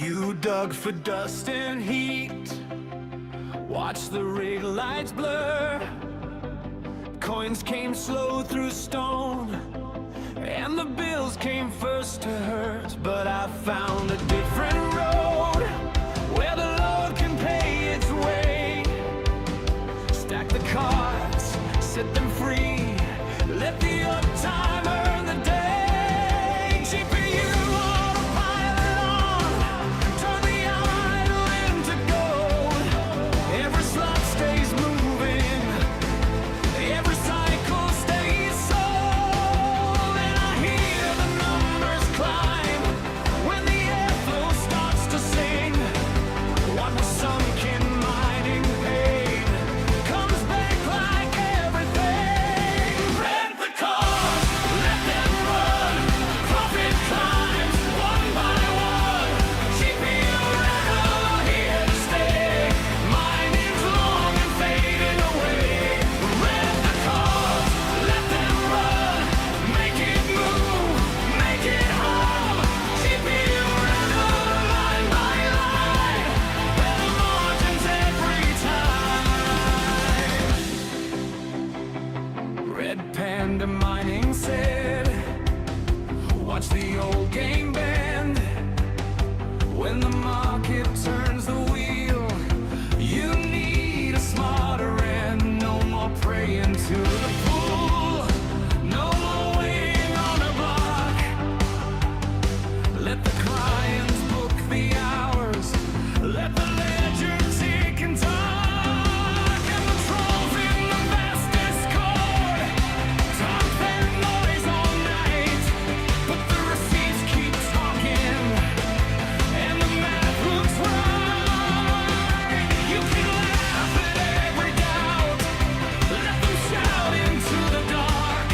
You dug for dust and heat, watched the rig lights blur. Coins came slow through stone, and the bills came first to hurt. But I found a different road, where the load can pay its way. Stack the cards, set them free, let the uptime earn the day. GPU autopilot on, turn the idle into gold. Every slot stays moving, every cycle stays sold. And I hear the numbers climb when the airflow starts to sing. What was sunk in mining pain comes back like everything. Rent the cars, let them run, profit climbs one by one. GPU rental here to stay, mining's long and fading away. Rent the cars, let them run, make it move, make it hum. GPU rental line by line, better margins every time. Red Panda Mining said, watch the old game bend. When the market turns the wheel, you need a smarter end. No more praying to the pool, no more waiting on a block. Let the clients book the hours, let the ledger tick and talk. And the trolls in the vast Discord talk their noise all night, but the receipts keep talking, and the math looks right. You can laugh at every doubt, let them shout into the dark.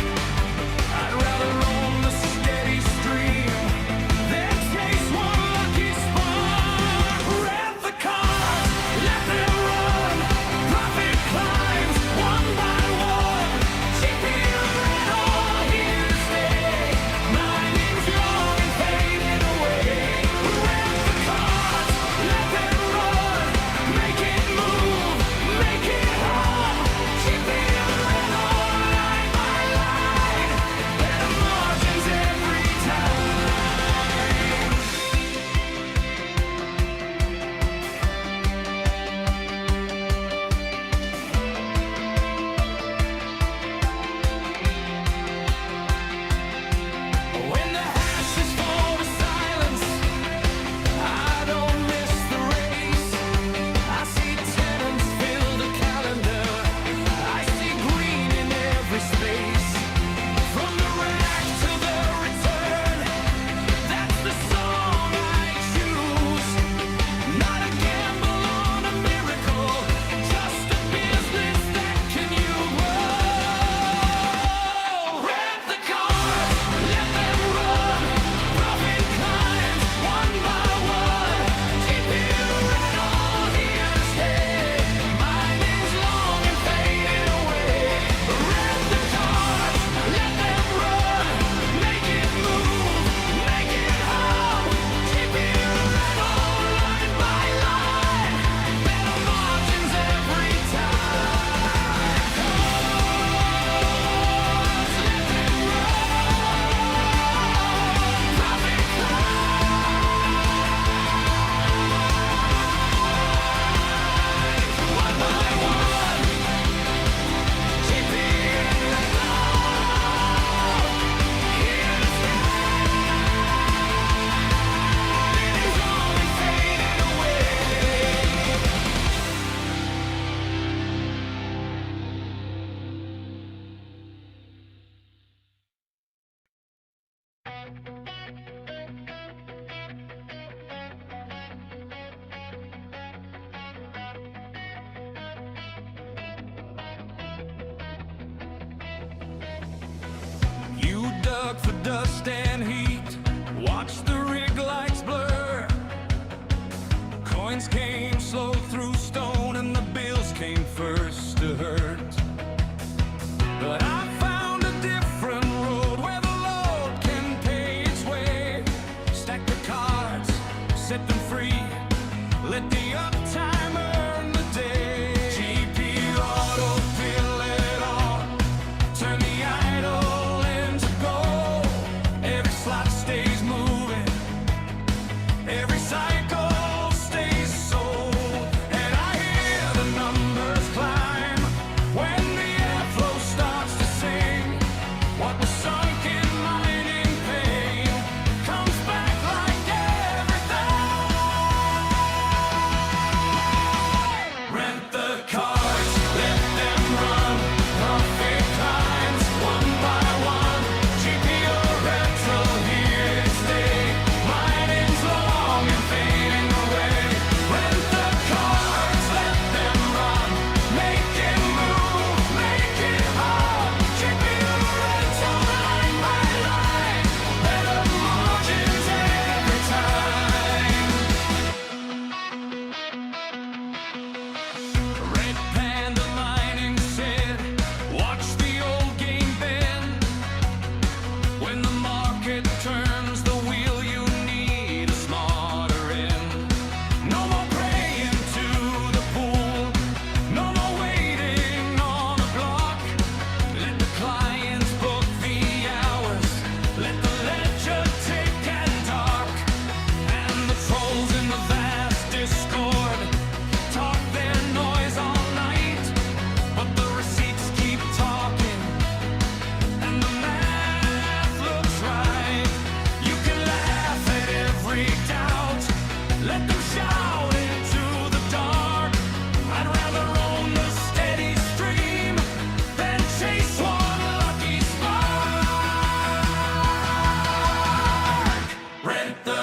I'd rather roam the steady stream than chase one lucky spark. Rent the cars, let them run, profit climbs one by one. GPU rental here to stay, mining's young and fading away. Rent the cars, let them run, make it move, make it hum. GPU rental line by line, better margins every time. When the hashes fall to silence, I don't miss the race. I see tenants fill the calendar, I see green in every space. From the rack to the return, that's the song I choose. Not a gamble on a miracle, just a business that can you grow. Rent the cars, let them run, profit climbs one by one. GPU rental here to stay, mining's long and fading away. Rent the cars, let them run, make it move, make it hum. GPU rental line by line, better margins every time. Profit climbs one by one. GPU rental here to stay, mining's long and fading away. You dug for dust and heat, watched the rig lights blur. Coins came slow through stone, and the bills came first to hurt. But I found a different road, where the load can pay its way. Stack the cards, set them free.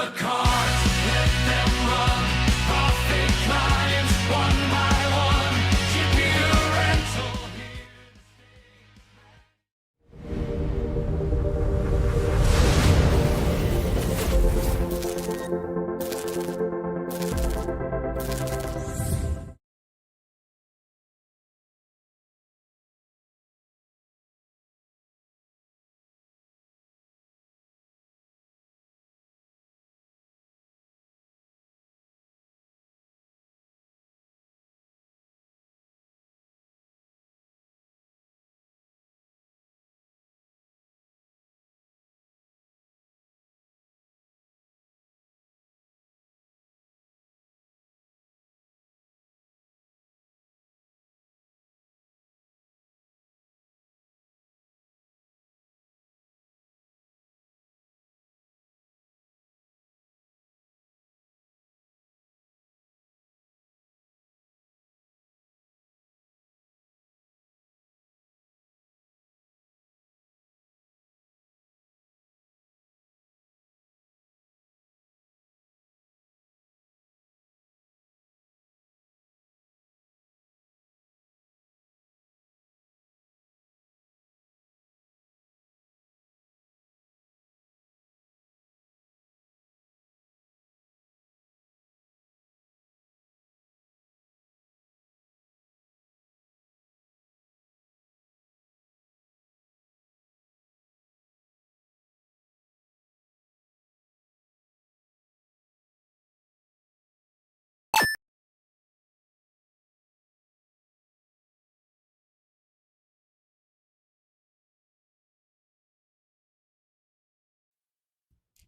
the cars, let them run. Profit climbs one by one. GPU rental here.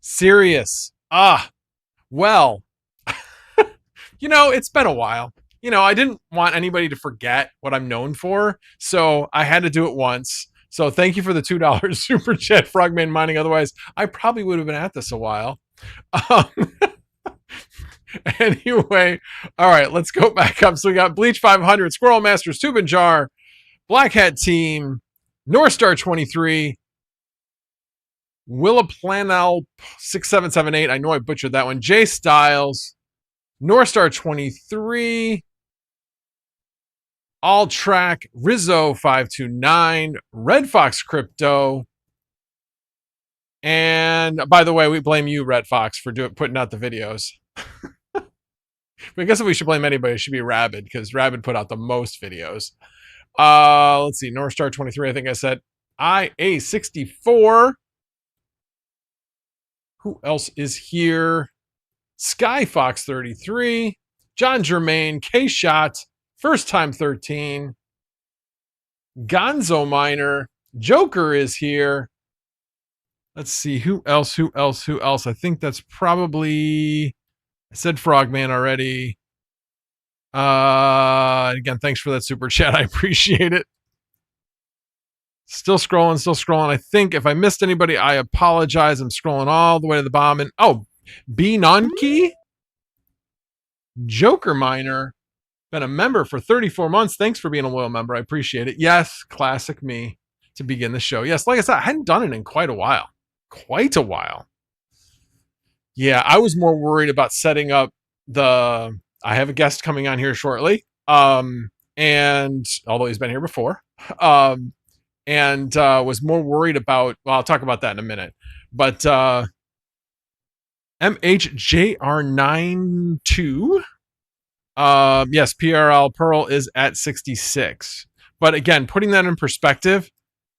Serious. Well, it's been a while. I didn't want anybody to forget what I'm known for, so I had to do it once. So thank you for the $2 super chat, Frogman Mining. Otherwise, I probably would have been at this a while. Um, anyway, all right, let's go back up. So we got Bleach 500, Squirrel Masters, Tube and Jar, Black Hat Team, North Star 23, Willa Planel 6778. I know I butchered that one. Jay Styles, North Star 23, All Track, Rizzo 529, Red Fox Crypto. And by the way, we blame you, Red Fox, for putting out the videos. I guess if we should blame anybody, it should be Rabid, because Rabid put out the most videos. Let's see, North Star 23, I think I said. IA64. Who else is here? Sky Fox 33, John Germain, K Shot, First Time 13, Gonzo Miner, Joker is here. Let's see, who else? I think that's probably, I said Frogman already. Again, thanks for that super chat. I appreciate it. Still scrolling. I think if I missed anybody, I apologize. I'm scrolling all the way to the bottom. And B Nonki, Joker Miner, been a member for 34 months. Thanks for being a loyal member. I appreciate it. Yes, classic me to begin the show. Yes, like I said, I hadn't done it in quite a while. Yeah, I was more worried about setting up I have a guest coming on here shortly. And although he's been here before, and was more worried about, well, I'll talk about that in a minute. But MHJR92, yes, PRL Pearl is at 66. But again, putting that in perspective,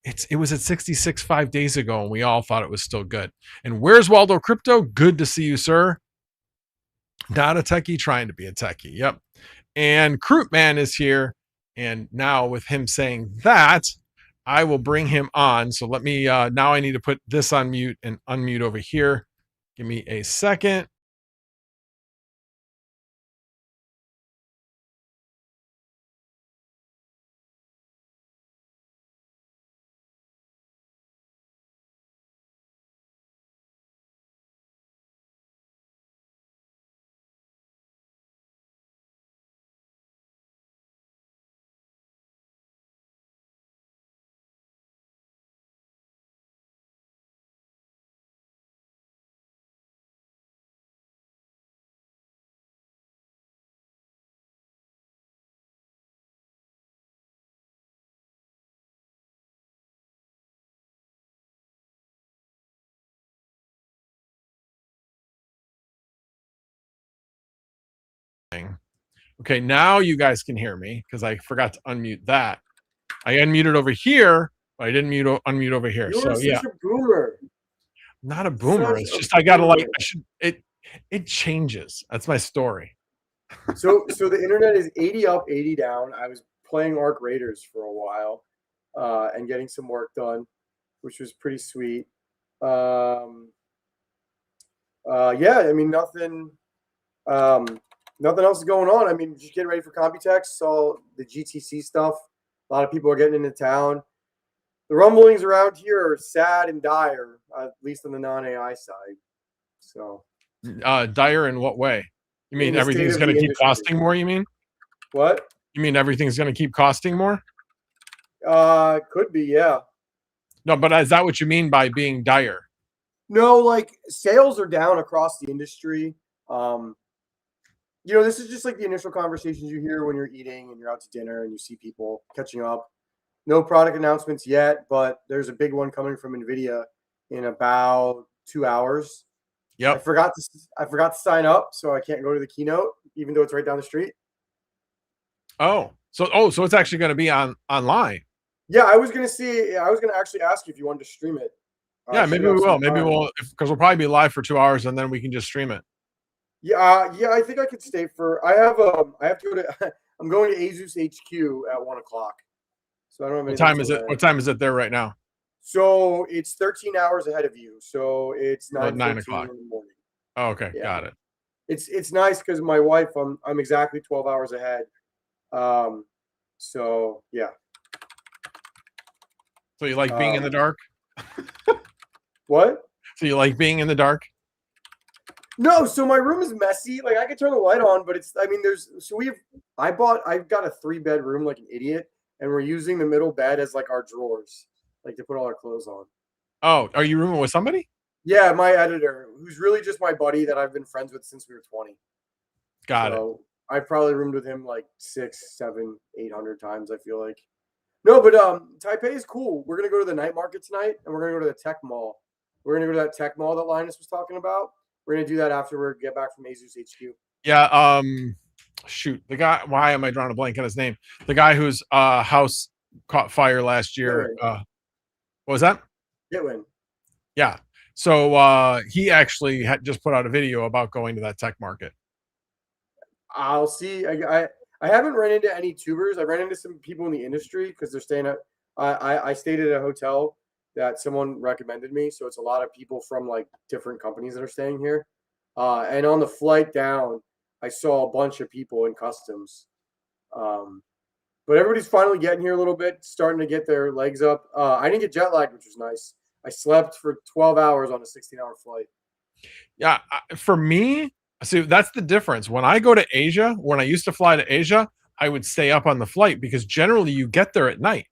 it was at 66 5 days ago, and we all thought it was still good. And where's Waldo Crypto? Good to see you, sir. Not a techie, trying to be a techie. Yep. And Crootman is here. And now with him saying that, I will bring him on. So let me, now I need to put this on mute and unmute over here. Give me a second. Okay, now you guys can hear me because I forgot to unmute that. I unmuted over here, but I didn't unmute over here. You're So yeah, such a boomer. not a boomer. Such It's a just I gotta boomer. it changes. That's my story. So the internet is 80 up, 80 down. I was playing Arc Raiders for a while, and getting some work done, which was pretty sweet. Yeah, I mean um, nothing else is going on. I mean, just getting ready for Computex. Saw the GTC stuff. A lot of people are getting into town. The rumblings around here are sad and dire, at least on the non-AI side. So, Dire in what way? You mean in the state everything's of going the to keep industry. costing more? You mean? What? You mean everything's going to keep costing more? Could be, yeah. No, but is that what you mean by being dire? No, like sales are down across the industry. This is just like the initial conversations you hear when you're eating and you're out to dinner and you see people catching up. No product announcements yet, but there's a big one coming from NVIDIA in about 2 hours. I Yep. forgot to sign up, so I can't go to the keynote, even though it's right down the street. So it's actually going to be online. Yeah, I was gonna actually ask you if you wanted to stream it. Yeah, maybe we will. Maybe we'll, because we'll probably be live for 2 hours and then we can just stream it. Yeah, I think I could stay for. I have to go to. I'm going to Asus HQ at 1:00. So I don't have What anything time is it? till What time is it there right now? So it's 13 hours ahead of you. So it's About 9 9:14 o'clock. in the morning. Oh, okay, Yeah. got it. It's nice because my wife, I'm exactly 12 hours ahead. So yeah. So you like being in the dark? What? So you like being in the dark? No, so my room is messy. Like I could turn the light on, but I've got a 3-bedroom like an idiot, and we're using the middle bed as like our drawers, like to put all our clothes on. Oh, are you rooming with somebody? Yeah, my editor, who's really just my buddy that I've been friends with since we were 20. Got it. I probably roomed with him like 6, 7, 800 times, I feel like. No, but Taipei is cool. We're gonna go to the night market tonight, and we're gonna go to the tech mall. We're gonna go to that tech mall that Linus was talking about. We're gonna do that after we get back from Asus HQ. Yeah. Shoot, the guy. Why am I drawing a blank on his name? The guy whose house caught fire last year. What was that? Gitwin. Yeah. So he actually had just put out a video about going to that tech market. I'll see. I haven't run into any tubers. I ran into some people in the industry because they're staying at. I stayed at a hotel that someone recommended me, so it's a lot of people from like different companies that are staying here. And on the flight down, I saw a bunch of people in customs. But everybody's finally getting here a little bit, starting to get their legs up. I didn't get jet lag, which was nice. I slept for 12 hours on a 16-hour flight. Yeah, for me, see, that's the difference. When I go to Asia, when I used to fly to Asia, I would stay up on the flight because generally you get there at night.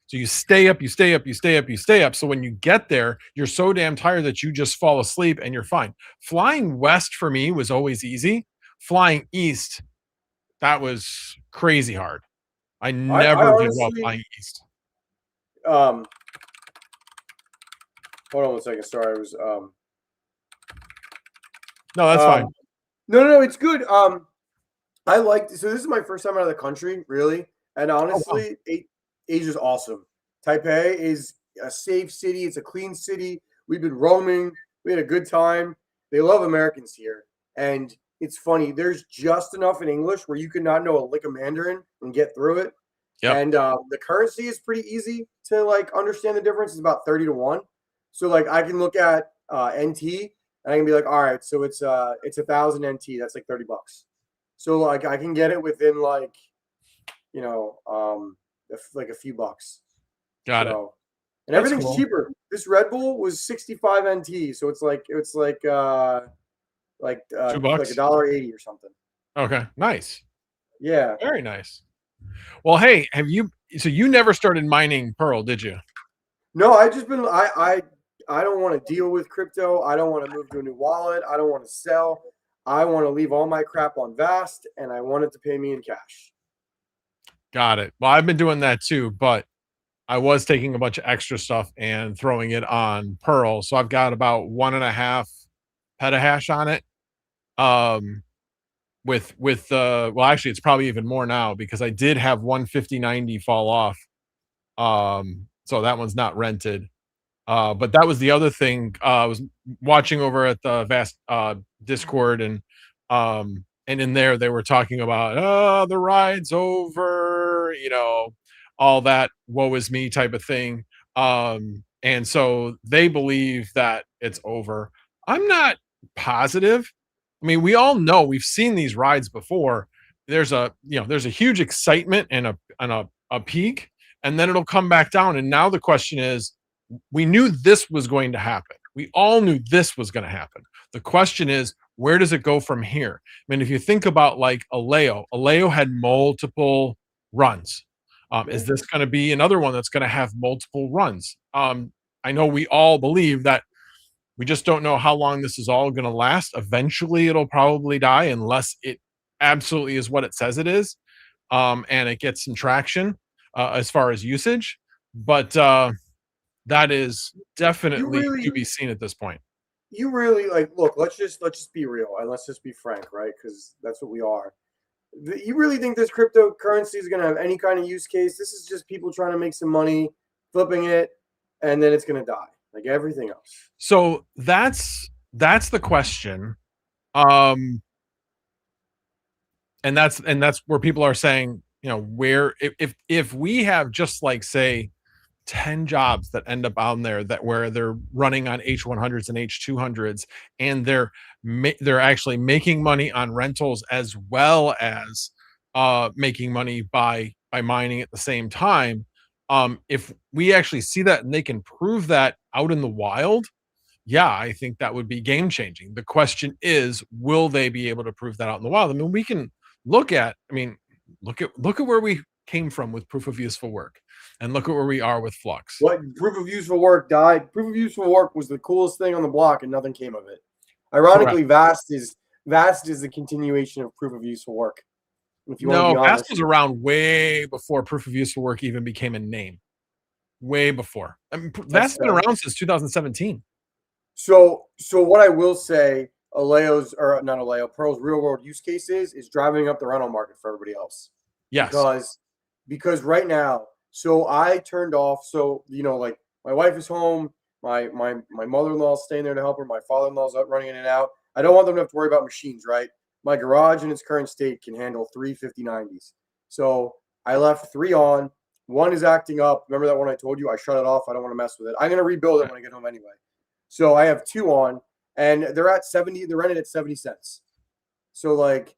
So you stay up, you stay up, you stay up, you stay up. So when you get there, you're so damn tired that you just fall asleep and you're fine. Flying west for me was always easy. Flying east, that was crazy hard. I never did well flying east. Hold on 1 second. Sorry, I was No, that's fine. No, it's good. I liked. So this is my first time out of the country, really, and honestly, Asia's awesome. Taipei is a safe city. It's a clean city. We've been roaming. We had a good time. They love Americans here, and it's funny. There's just enough in English where you could not know a lick of Mandarin and get through it. Yep. And the currency is pretty easy to like understand the difference. It's about 30 to 1. So like I can look at NT and I can be like, all right, so it's 1,000 NT. That's like $30. So like I can get it within like, like a few bucks. Got it. And everything's cheaper. This Red Bull was 65 NT, so it's like $2, like $1.80 or something. Okay, nice. Yeah, very nice. Well, hey, so you never started mining Pearl, did you? No, I just been I don't want to deal with crypto. I don't want to move to a new wallet. I don't want to sell. I want to leave all my crap on Vast, and I want it to pay me in cash. Got it. Well, I've been doing that too, but I was taking a bunch of extra stuff and throwing it on Pearl. So I've got about 1.5 petahash on it. well, actually it's probably even more now because I did have one 5090 fall off. So that one's not rented. But that was the other thing. I was watching over at the Vast Discord, and in there they were talking about, oh, the ride's over, all that woe is me type of thing. And so they believe that it's over. I'm not positive. I mean, we all know we've seen these rides before. There's a huge excitement and a peak, and then it'll come back down. And now the question is, we knew this was going to happen. We all knew this was going to happen. The question is, where does it go from here? I mean, if you think about like Aleo had multiple runs. Is this going to be another one that's going to have multiple runs? I know we all believe that we just don't know how long this is all going to last. Eventually, it'll probably die unless it absolutely is what it says it is, and it gets some traction as far as usage. But that is You definitely to really, be seen at this point. you really like look. Let's just be real and let's just be frank, right? Because that's what we are. You really think this cryptocurrency is going to have any kind of use case? This is just people trying to make some money, flipping it, and then it's going to die like everything else. So that's the question. Um, and that's where people are saying, where if we have just like say 10 jobs that end up on there that where they're running on H100s and H200s, and they're actually making money on rentals as well as making money by mining at the same time. If we actually see that and they can prove that out in the wild, yeah, I think that would be game changing. The question is, will they be able to prove that out in the wild? I mean, we can look at where we came from with proof of useful work, and look at where we are with Flux. What proof of useful work died? Proof of useful work was the coolest thing on the block, and nothing came of it. Ironically, Vast is the continuation of proof of useful work. If you want to No, be Fast honest, was around way before proof of useful work even became a name. Way before. I mean, that's Vast's been around since 2017. so what I will say, Aleo's or not Aleo, Pearl's real world use cases is driving up the rental market for everybody else. Yes. Because right now, so I turned off. So like my wife is home, my mother-in-law is staying there to help her, my father-in-law's up running in and out. I don't want them to have to worry about machines, right? My garage in its current state can handle three 5090s. So I left three on. One is acting up. Remember that one I told you? I shut it off. I don't want to mess with it. I'm gonna rebuild it when I get home anyway. So I have two on, and they're at 70. They're rented at 70 cents. So like,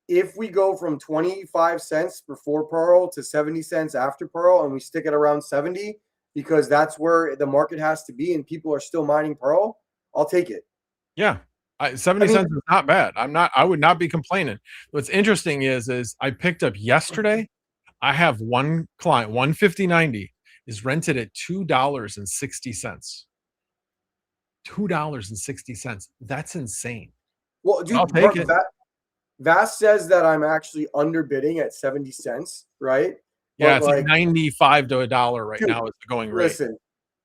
if we go from 25 cents before Pearl to 70 cents after Pearl, and we stick it around 70, because that's where the market has to be, and people are still mining Pearl, I'll take it. Yeah. 70 cents is not bad. I would not be complaining. What's interesting is I picked up yesterday. I have one client, 15090 is rented at $2.60. $2.60. That's insane. Well, dude, I'll take it. Vast says that I'm actually underbidding at 70 cents, right? Yeah, But it's like 95 to a dollar right dude, now is the going rate. Listen,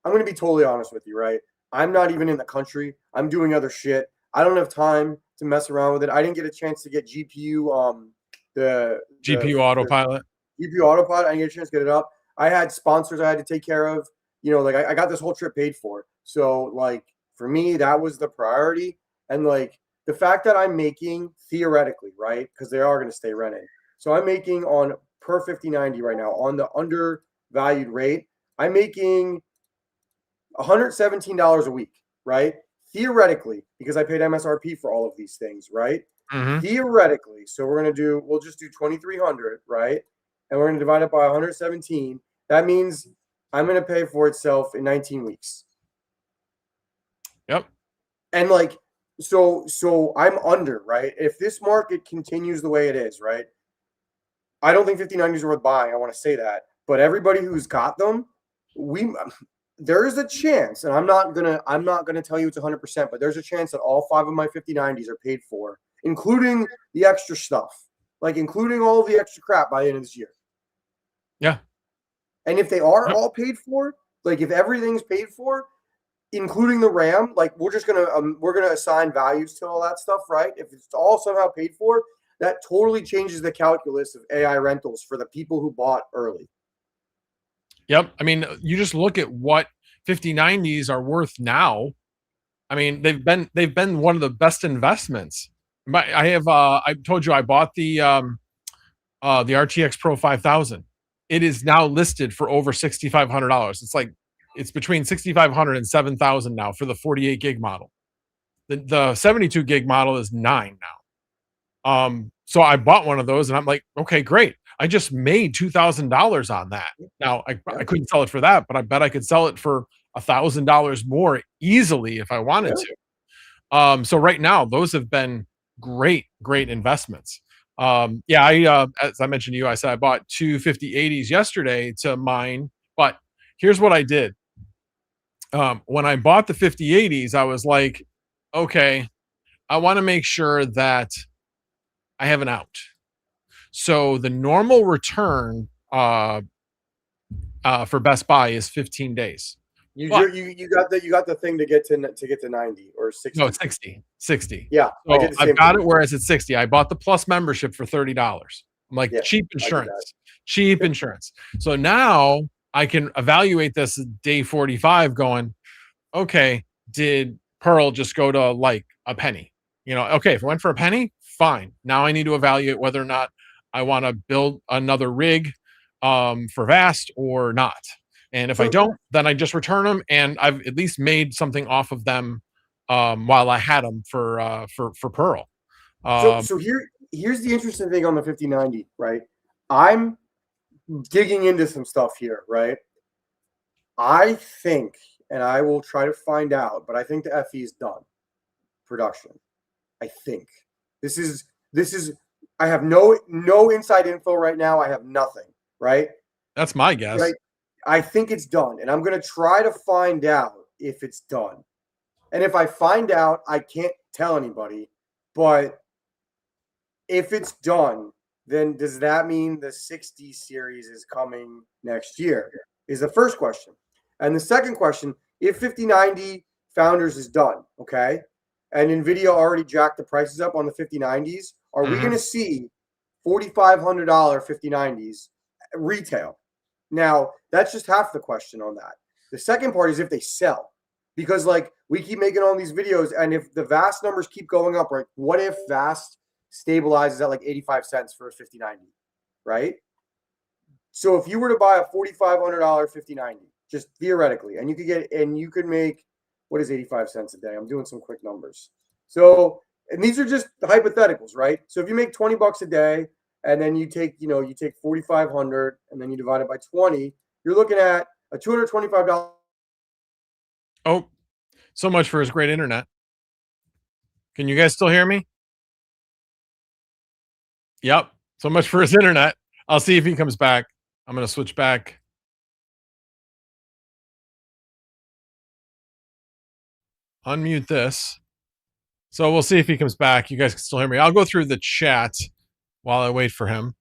I'm going to be totally honest with you, right? I'm not even in the country. I'm doing other shit. I don't have time to mess around with it. I didn't get a chance to get GPU, the GPU autopilot. GPU autopilot. I didn't get a chance to get it up. I had sponsors I had to take care of. Like I got this whole trip paid for. So like for me, that was the priority. And like the fact that I'm making theoretically, right? Because they are going to stay rented. So I'm making on per 5090 right now on the undervalued rate. I'm making $117 a week, right? Theoretically, because I paid MSRP for all of these things, right? Mm-hmm. Theoretically, so we'll just do 2,300, right? And we're going to divide it by 117. That means I'm going to pay for itself in 19 weeks. Yep. And like, so I'm under, right? If this market continues the way it is, right? I don't think 5090s are worth buying. I want to say that. But everybody who's got them, there is a chance, and I'm not gonna tell you it's 100%, but there's a chance that all 5 of my 5090s are paid for, including the extra stuff, like including all the extra crap by the end of this year. Yeah. And if they are all paid for, like if everything's paid for, including the RAM, like we're gonna assign values to all that stuff, right? If it's all somehow paid for, that totally changes the calculus of AI rentals for the people who bought early. Yep. I mean, you just look at what 5090s are worth now. I mean, they've been one of the best investments. I told you I bought the RTX Pro 5000. It is now listed for over $6,500. It's between 6,500 and 7,000 now for the 48 gig model. The 72 gig model is 9 now. So I bought one of those and I'm like, okay, great. I just made $2,000 on that. Now I couldn't sell it for that, but I bet I could sell it for $1,000 more easily if I wanted to. So right now, those have been great investments. As I mentioned to you, I said I bought two 5080s yesterday to mine, but here's what I did. When I bought the 5080s, I was like, okay, I want to make sure that I have an out. So the normal return for Best Buy is 15 days. You got the thing to get to 90 or 60. No, 60. Yeah, so I've got it where it's at 60. I bought the Plus membership for $30. I'm like, cheap insurance. So now I can evaluate this at day 45 going, okay, did Pearl just go to like a penny? Okay, if it went for a penny, fine. Now I need to evaluate whether or not I want to build another rig for Vast or not. And if I don't, then I just return them, and I've at least made something off of them while I had them for Pearl. So here's the interesting thing on the 5090, right? I'm digging into some stuff here, right? I think, and I will try to find out, but I think the FE is done production. I think this is. I have no inside info right now. I have nothing. Right. That's my guess. Right? I think it's done, and I'm going to try to find out if it's done. And if I find out, I can't tell anybody. But if it's done, then does that mean the 60 series is coming next year? Is the first question. And the second question, if 5090 Founders is done, okay, and NVIDIA already jacked the prices up on the 5090s, are we going to see $4,500 5090s retail? Now, that's just half the question on that. The second part is if they sell. Because, like, we keep making all these videos, and if the Vast numbers keep going up, right, what if Vast stabilizes at, like, 85 cents for a 5090, right? So if you were to buy a $4,500 5090, just theoretically, and you could make, what is 85 cents a day? I'm doing some quick numbers. So, and these are just hypotheticals, right? So if you make 20 bucks a day, and then you take 4,500 and then you divide it by 20, you're looking at a $225. Oh, so much for his great internet. Can you guys still hear me? Yep. So much for his internet. I'll see if he comes back. I'm going to switch back. Unmute this. So we'll see if he comes back. You guys can still hear me. I'll go through the chat while I wait for him.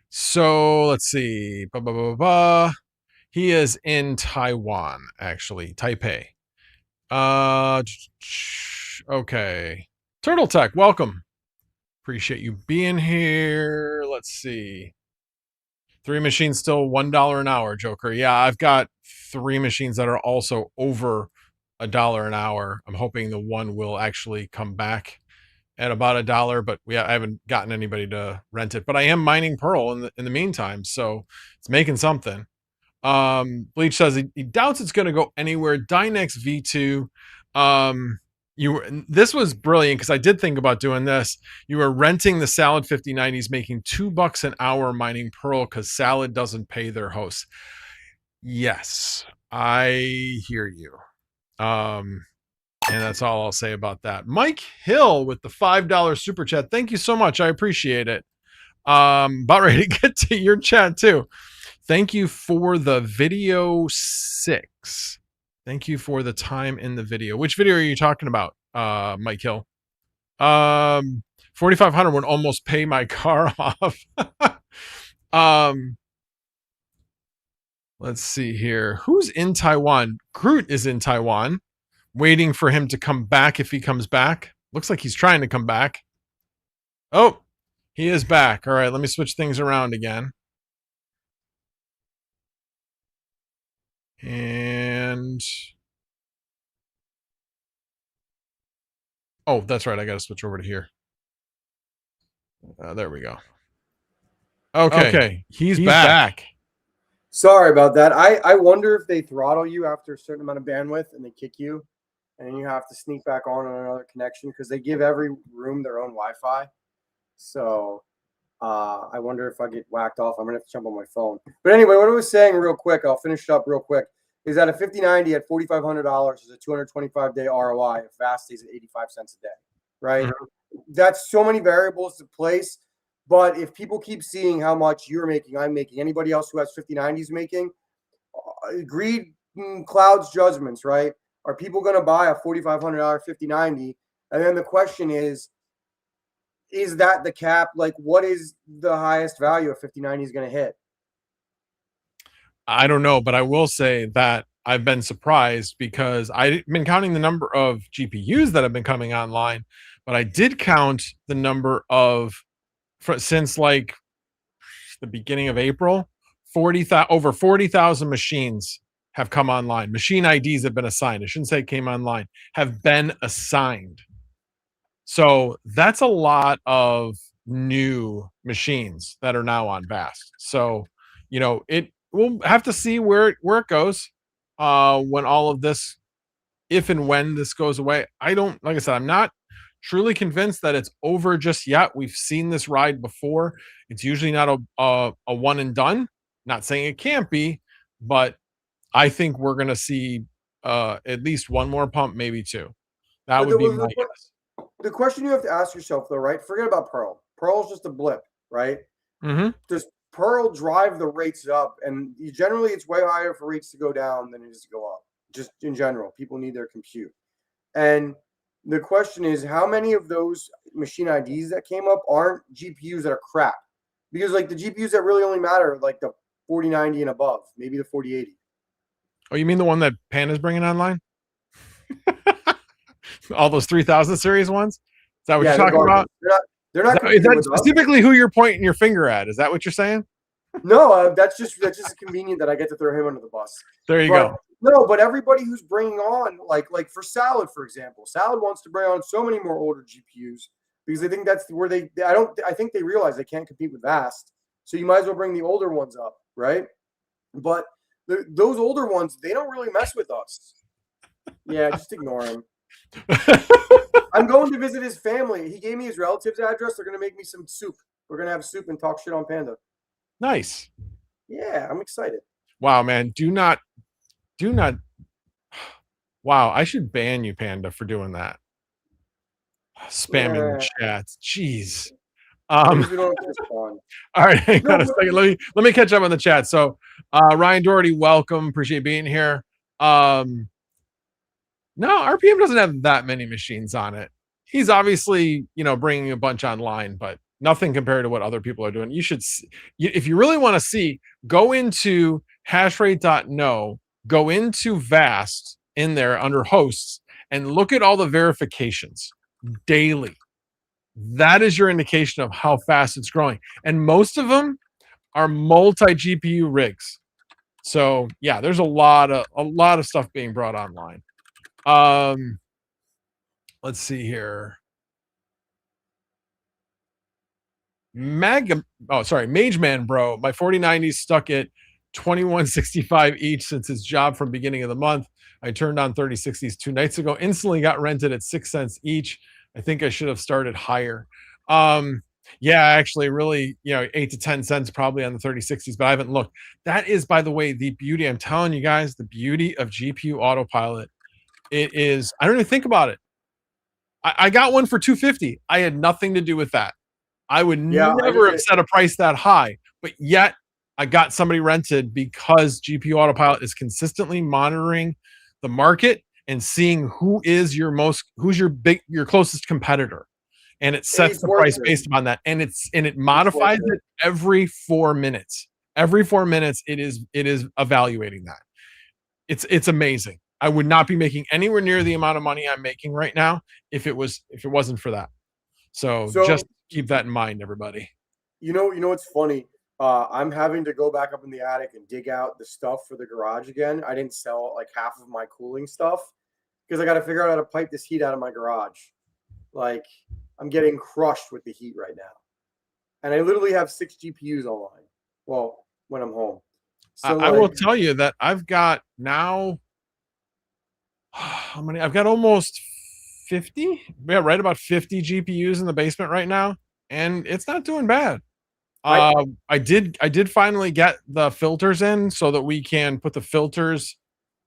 So let's see. He is in Taiwan, actually. Taipei. Okay. Turtle Tech, welcome. Appreciate you being here. Let's see. 3 machines still $1 an hour, Joker. Yeah, I've got 3 machines that are also over $1 an hour. I'm hoping the one will actually come back at about $1, but I haven't gotten anybody to rent it. But I am mining Pearl in the meantime, so it's making something. Bleach says he doubts it's going to go anywhere. Dynex V2. This was brilliant because I did think about doing this. You were renting the Salad 5090s, making $2 an hour mining Pearl because Salad doesn't pay their hosts. Yes, I hear you. And that's all I'll say about that. Mike Hill with the $5 super chat. Thank you so much. I appreciate it. About ready to get to your chat too. Thank you for the video 6. Thank you for the time in the video. Which video are you talking about, Mike Hill? 4,500 would almost pay my car off. Let's see here. Who's in Taiwan? Groot is in Taiwan, waiting for him to come back if he comes back. Looks like he's trying to come back. Oh, he is back. All right, let me switch things around again. And oh, that's right. I got to switch over to here. There we go. Okay, he's back. Sorry about that. I wonder if they throttle you after a certain amount of bandwidth and they kick you, and then you have to sneak back on another connection because they give every room their own Wi-Fi. So I wonder if I get whacked off. I'm gonna have to jump on my phone. But anyway, what I was saying real quick, I'll finish up real quick, is that a 5090 at $4,500 is a 225-day ROI if Vast stays at 85 cents a day, right? Mm-hmm. That's so many variables to place. But if people keep seeing how much you're making, I'm making, anybody else who has 5090s making, greed clouds judgments, right? Are people going to buy a $4,500 5090? And then the question is that the cap? Like, what is the highest value a 5090 is going to hit? I don't know, but I will say that I've been surprised because I've been counting the number of GPUs that have been coming online, but I did count the number of since like the beginning of April, over 40,000 machines have come online. Machine IDs have been assigned. I shouldn't say came online, have been assigned. So that's a lot of new machines that are now on Vast. So, we'll have to see where it goes when all of this, if and when this goes away. Like I said, I'm not truly convinced that it's over just yet. We've seen this ride before. It's usually not a one and done. Not saying it can't be, but I think we're going to see at least one more pump, maybe two. That would be my guess. The question you have to ask yourself, though, right? Forget about Pearl. Pearl's just a blip, right? Mm-hmm. Does Pearl drive the rates up? And generally, it's way higher for rates to go down than it is to go up. Just in general, people need their compute. And the question is, how many of those machine IDs that came up aren't GPUs that are crap? Because like the GPUs that really only matter, like the 4090 and above, maybe the 4080. Oh, you mean the one that Panda's bringing online? All those 3000 series ones? Is that what you're talking about? They're not. Is that specifically who you're pointing your finger at? Is that what you're saying? No, that's just convenient that I get to throw him under the bus. There you go. No, but everybody who's bringing on, like for Salad, for example, Salad wants to bring on so many more older GPUs because they think that's where I think they realize they can't compete with Vast. So you might as well bring the older ones up, right? But those older ones, they don't really mess with us. Yeah, just ignore him. I'm going to visit his family. He gave me his relative's address. They're going to make me some soup. We're going to have soup and talk shit on Panda. Nice. Yeah, I'm excited. Wow, man. Do not. Wow, I should ban you, Panda, for doing that. Spamming the chats. Jeez. All right, hang on a second. Let me catch up on the chat. So, Ryan Doherty, welcome. Appreciate being here. No, RPM doesn't have that many machines on it. He's obviously, bringing a bunch online, but nothing compared to what other people are doing. You should, if you really want to see, go into hashrate.no, go into Vast in there under hosts, and look at all the verifications daily. That is your indication of how fast it's growing. And most of them are multi-GPU rigs. So yeah, there's a lot of stuff being brought online. Let's see here. Mage Man Bro. My 4090s stuck at 2165 each since its job from beginning of the month. I turned on 3060s 2 nights ago. Instantly got rented at 6 cents each. I think I should have started higher. Yeah, actually, really, 8 to 10 cents probably on the 3060s, but I haven't looked. That is, by the way, the beauty. I'm telling you guys, the beauty of GPU autopilot. It is. I don't even think about it. I got one for $250. I had nothing to do with that. I would never have set a price that high, but yet I got somebody rented because GPU autopilot is consistently monitoring the market and seeing who's your closest competitor, and it sets the price based on that, and it modifies it every 4 minutes. Every 4 minutes, it is evaluating that. It's amazing. I would not be making anywhere near the amount of money I'm making right now if it wasn't for that. So So just keep that in mind, everybody. you know what's funny? I'm having to go back up in the attic and dig out the stuff for the garage again. I didn't sell like half of my cooling stuff because I got to figure out how to pipe this heat out of my garage. Like I'm getting crushed with the heat right now, and I literally have 6 GPUs online. Well, when I'm home, so I will like tell you that I've got now how many? I've got almost 50. Yeah, right about 50 GPUs in the basement right now, and it's not doing bad. I I did finally get the filters in so that we can put the filters.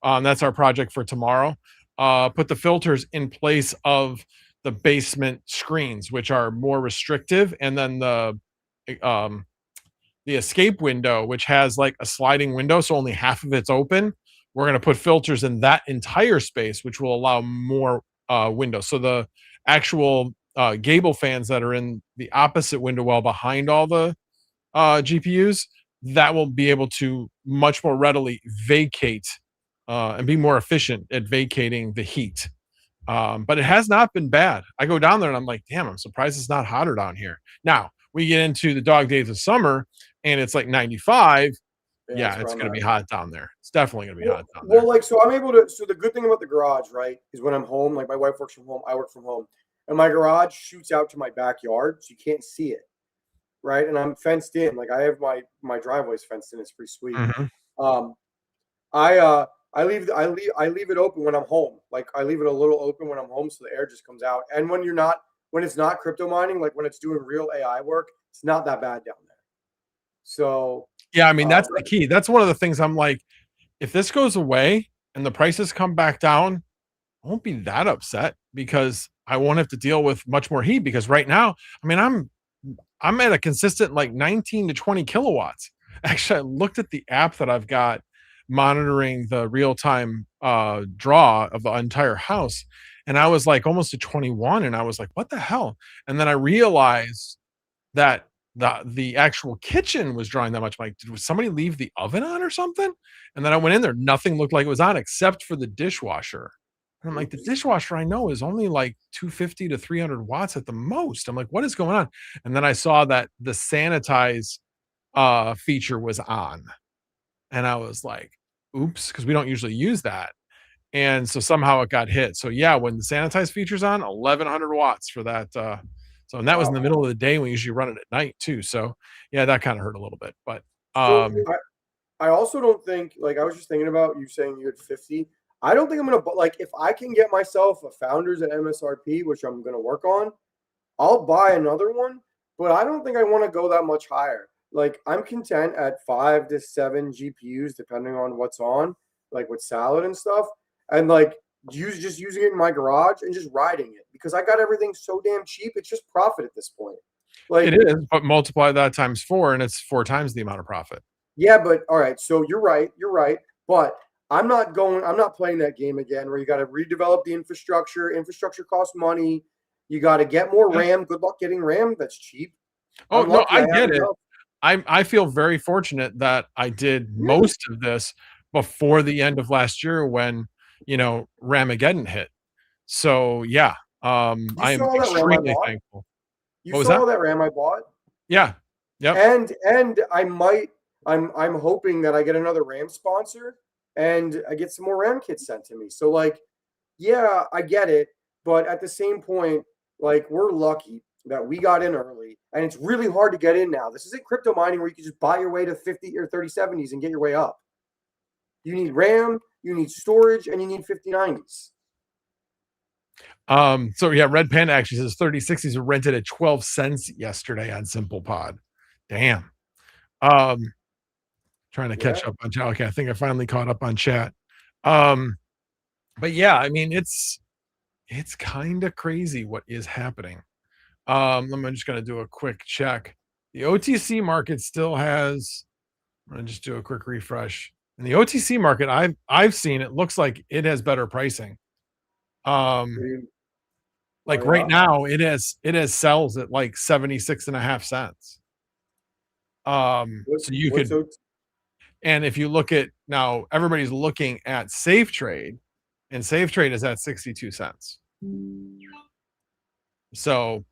That's our project for tomorrow. Put the filters in place of the basement screens, which are more restrictive, and then um, the escape window, which has like a sliding window, so only half of it's open. We're going to put filters in that entire space, which will allow more windows. So the actual gable fans that are in the opposite window wall behind all the GPUs, that will be able to much more readily vacate and be more efficient at vacating the heat. But it has not been bad. I go down there and I'm like, damn, I'm surprised it's not hotter down here. Now we get into the dog days of summer and it's like 95. yeah, Yeah, that's where it's I'm going to at. be hot down there. It's definitely going to be hot down Well, there. like so I'm able to. So the good thing about the garage, right, is when I'm home. Like my wife works from home, I work from home, and my garage shoots out to my backyard, so you can't see it, right? And I'm fenced in. Like I have my driveway's fenced in. It's pretty sweet. Mhm. Um, I leave it open when I'm home. Like I leave it a little open when I'm home, so the air just comes out. And when it's not crypto mining, like when it's doing real AI work, it's not that bad down there. So, Yeah, I mean, uh, that's the key. That's one of the things I'm like, if this goes away and the prices come back down, I won't be that upset because I won't have to deal with much more heat because right now, I mean, I'm at a consistent like 19 to 20 kilowatts. Actually, I looked at the app that I've got monitoring the real-time draw of the entire house, and I was like almost to 21, and I was like, what the hell? And then I realized that the actual kitchen was drawing that much. I'm like, did somebody leave the oven on or something? And then I went in there, nothing looked like it was on except for the dishwasher. And I'm like, the oops. dishwasher I know is only like 250 to 300 watts at the most. I'm like, what is going on? And then I saw that the sanitize feature was on. And I was like, oops, because we don't usually use that. And so somehow it got hit. So yeah, when the sanitize feature's on, 1100 watts for that. So and that was in Wow. the middle of the day. We usually run it at night too. So yeah, that kind of hurt a little bit. But So um I also don't think like I was just thinking about you saying you had 50. I don't think I'm gonna like if I can get myself a founders at MSRP, which I'm gonna work on, I'll buy another one, but I don't think I want to go that much higher. Like I'm content at 5 to 7 GPUs, depending on what's on, like with salad and stuff, and like just using it in my garage and just riding it because I got everything so damn cheap. It's just profit at this point. it Like is, but multiply that times four, and it's four times the amount of profit. yeah, but all right. So you're right. But I'm not playing that game again where you got to redevelop the infrastructure. Infrastructure costs money. You got to get more Yeah. RAM. Good luck getting RAM. That's cheap. Oh I'm no, lucky I I have get it. enough. I feel very fortunate that I did Yeah. most of this before the end of last year when Ramageddon hit. So yeah, You I am saw that RAM I extremely bought. thankful. You What was that? saw that RAM I bought. Yeah. Yep. And I'm hoping that I get another RAM sponsor and I get some more RAM kits sent to me. So like, yeah, I get it, but at the same point, like we're lucky that we got in early, and it's really hard to get in now. This isn't crypto mining where you can just buy your way to 50 or 3070s and get your way up. You need RAM, you need storage, and you need 5090s. So yeah, Red Panda actually says 3060s were rented at 12 cents yesterday on Simple Pod. Damn. Um, trying to Yeah. catch up on chat. Okay, I think I finally caught up on chat. Um, but yeah, I mean it's kind of crazy what is happening. I'm just gonna do a quick check. The OTC market still has. I'm gonna just do a quick refresh. In the OTC market, I've seen it looks like it has better pricing. Um, Oh like right yeah. now, it has sells at like 76 and a half cents. So you What's could, so and if you look at now, everybody's looking at Safe Trade, and Safe Trade is at 62 cents. So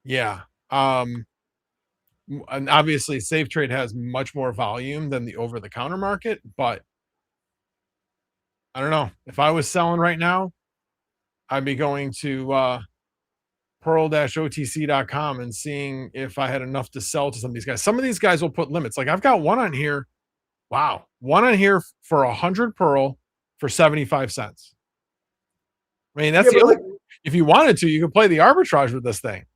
Yeah. Um, and obviously Safe Trade has much more volume than the over the counter market, but I don't know. If I was selling right now, I'd be going to pearl-otc.com and seeing if I had enough to sell to some of these guys. Some of these guys will put limits. Like I've got one on here. Wow. One on here for 100 Pearl for 75 cents. I mean, that's Yeah, the but other. like, If you wanted to, you could play the arbitrage with this thing.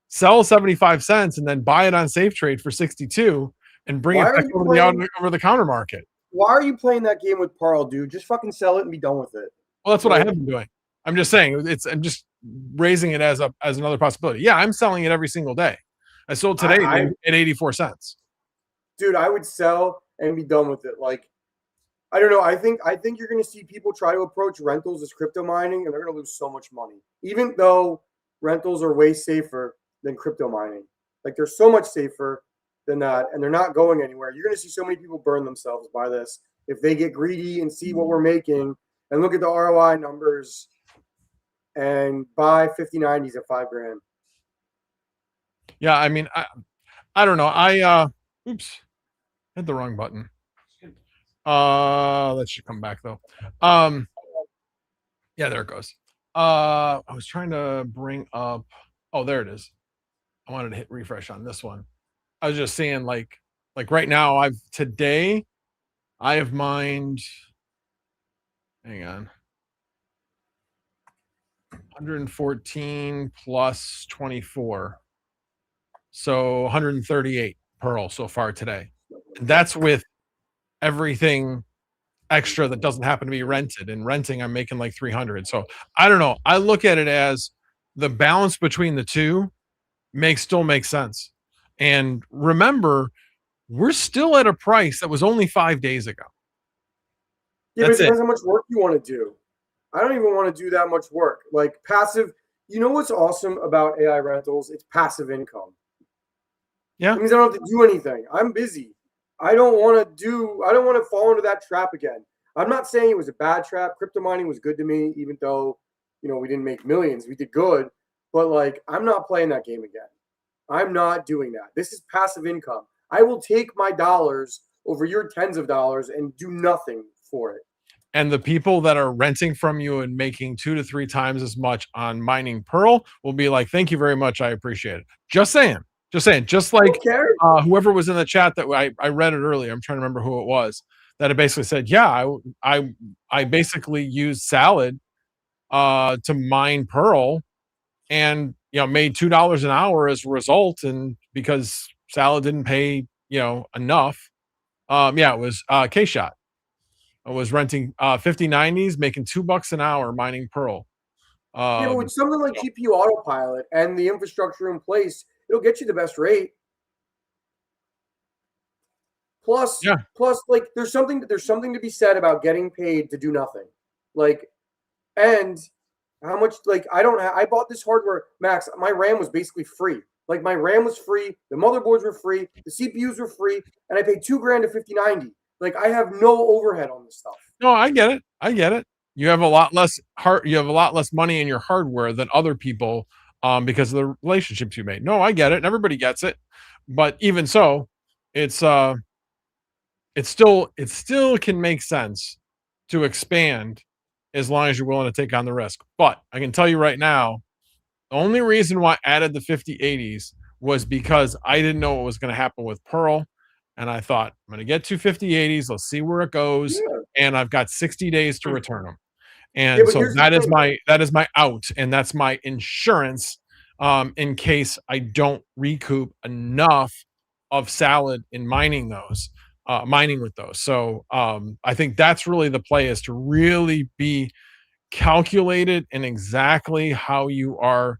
Sell 75 cents and then buy it on Safe Trade for 62 and bring why it are back you playing? over the counter market. Why are you playing that game with Pearl, dude? Just fucking sell it and be done with it. Well, that's what I have Like, been doing. I'm just saying I'm just raising it as another possibility. Yeah, I'm selling it every single day. I sold today I at 84 cents. dude, I would sell and be done with it. Like, I don't know. I think you're going to see people try to approach rentals as crypto mining, and they're going to lose so much money. Even though rentals are way safer than crypto mining, like they're so much safer than that, and they're not going anywhere. You're going to see so many people burn themselves by this if they get greedy and see what we're making and look at the ROI numbers and buy 5090s at $5,000. Yeah, I mean, I don't know. Oops, hit the wrong button. That should come back though. Um, yeah, there it goes. I was trying to bring up. Oh, there it is. I wanted to hit refresh on this one. I was just saying, like right now, I have mined. Hang on. 114 plus 24. So 138 Pearl so far today. And that's with everything extra that doesn't happen to be rented. And renting, I'm making like 300. So I don't know. I look at it as the balance between the two still makes sense. And remember, we're still at a price that was only 5 days ago. Yeah, but it That's it. depends how much work you want to do. I don't even want to do that much work. Like passive, you know what's awesome about AI rentals? It's passive income. Yeah. It means I don't have to do anything. I'm busy. I don't want to fall into that trap again. I'm not saying it was a bad trap. Crypto mining was good to me, even though, we didn't make millions. We did good. But like, I'm not playing that game again. I'm not doing that. This is passive income. I will take my dollars over your tens of dollars and do nothing for it. And the people that are renting from you and making 2 to 3 times as much on mining Pearl will be like, thank you very much. I appreciate it. Just saying. Just saying. Just I like don't care. whoever was in the chat that I read it earlier. I'm trying to remember who it was that it basically said, yeah, I basically used Salad to mine Pearl and made $2 an hour as a result. And because Salad didn't pay, enough. Yeah, it was K-Shot. I was renting 5090s, making $2 an hour mining Pearl. Yeah, but with something like So, GPU autopilot and the infrastructure in place, it'll get you the best rate. Plus, yeah, plus, like there's something to be said about getting paid to do nothing. Like, and how much? Like, I bought this hardware, Max. My RAM was basically free. Like, my RAM was free. The motherboards were free. The CPUs were free, and I paid $2,000 to 5090. Like, I have no overhead on this stuff. no, I get it. I get it. You have a lot less you have a lot less money in your hardware than other people because of the relationships you made. No, I get it. And everybody gets it. But even so, it's it still can make sense to expand as long as you're willing to take on the risk. But I can tell you right now, the only reason why I added the 5080s was because I didn't know what was going to happen with Pearl. And I thought, I'm going to get 25080s. Let's see where it goes. Yeah. And I've got 60 days to return them. Yeah, And but so here's the thing. that is my out. And that's my insurance in case I don't recoup enough of Salad in mining with those. So I think that's really the play, is to really be calculated in exactly how you are.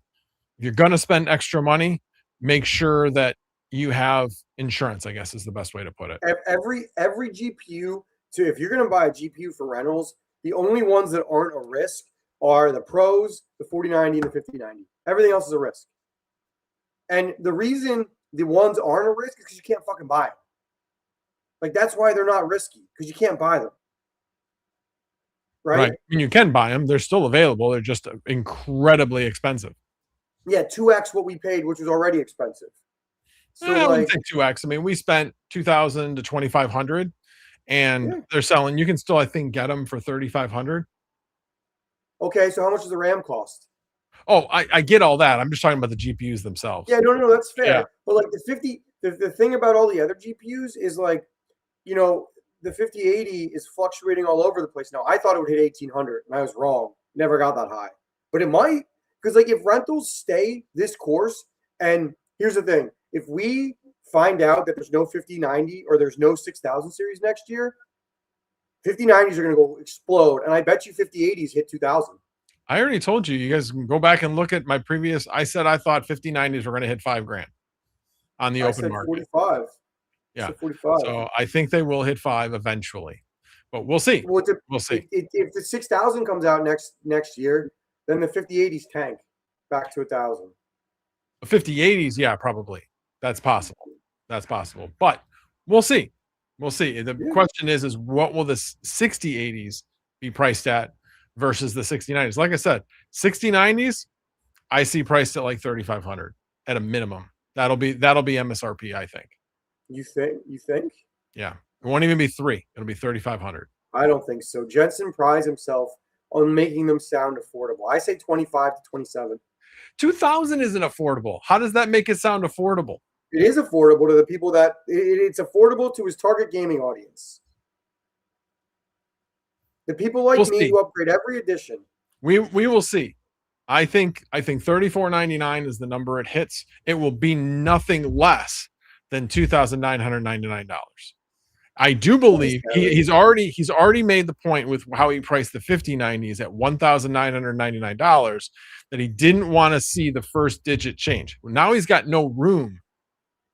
If you're going to spend extra money, make sure that you have insurance, I guess is the best way to put it. Every GPU, to if you're going to buy a GPU for rentals, the only ones that aren't a risk are the Pros, the 4090, and the 5090. Everything else is a risk. And the reason the ones aren't a risk is because you can't fucking buy them. Like, that's why they're not risky, because you can't buy them. Right? I mean, you can buy them. They're still available. They're just incredibly expensive. Yeah, 2x what we paid, which was already expensive. So I wouldn't like, say 2x. I mean, we spent 2,000 to 2,500, and yeah. they're selling. You can still, I think, get them for 3,500. Okay, so how much does the RAM cost? Oh, I get all that. I'm just talking about the GPUs themselves. Yeah, no, that's Yeah. fair. But like the thing about all the other GPUs is like, you know, the 5080 is fluctuating all over the place now. I thought it would hit 1800, and I was wrong. Never got that high, but it might, because like if rentals stay this course, and here's the thing: if we find out that there's no 5090 or there's no 6000 series next year, 5090s are going to go explode, and I bet you 5080s hit 2000. I already told you. You guys can go back and look at my previous. I said I thought 5090s were going to hit $5,000 on the I open said market. 45. I Yeah. said 45. So I think they will hit 5 eventually, but we'll see. Well, We'll see. if the 6000 comes out next year, then the 5080s tank back to 1000. 5080s, yeah, probably. That's possible. That's possible. But we'll see. We'll see. The Yeah. question is what will the 6080s be priced at versus the 6090s? Like I said, 6090s, I see priced at like 3,500 at a minimum. That'll be MSRP, I think. You think? You think? Yeah. It won't even be 3. It'll be 3,500. I don't think so. Jensen prides himself on making them sound affordable. I say 25 to 27. 2,000 isn't affordable. How does that make it sound affordable? It is affordable to the people that it's affordable to his target gaming audience. The people like We'll me see. who upgrade every edition. We will see. I think $34.99 is the number it hits. It will be nothing less than $2,999. I do believe he's already made the point with how he priced the 5090s at $1,999 that he didn't want to see the first digit change. Now he's got no room.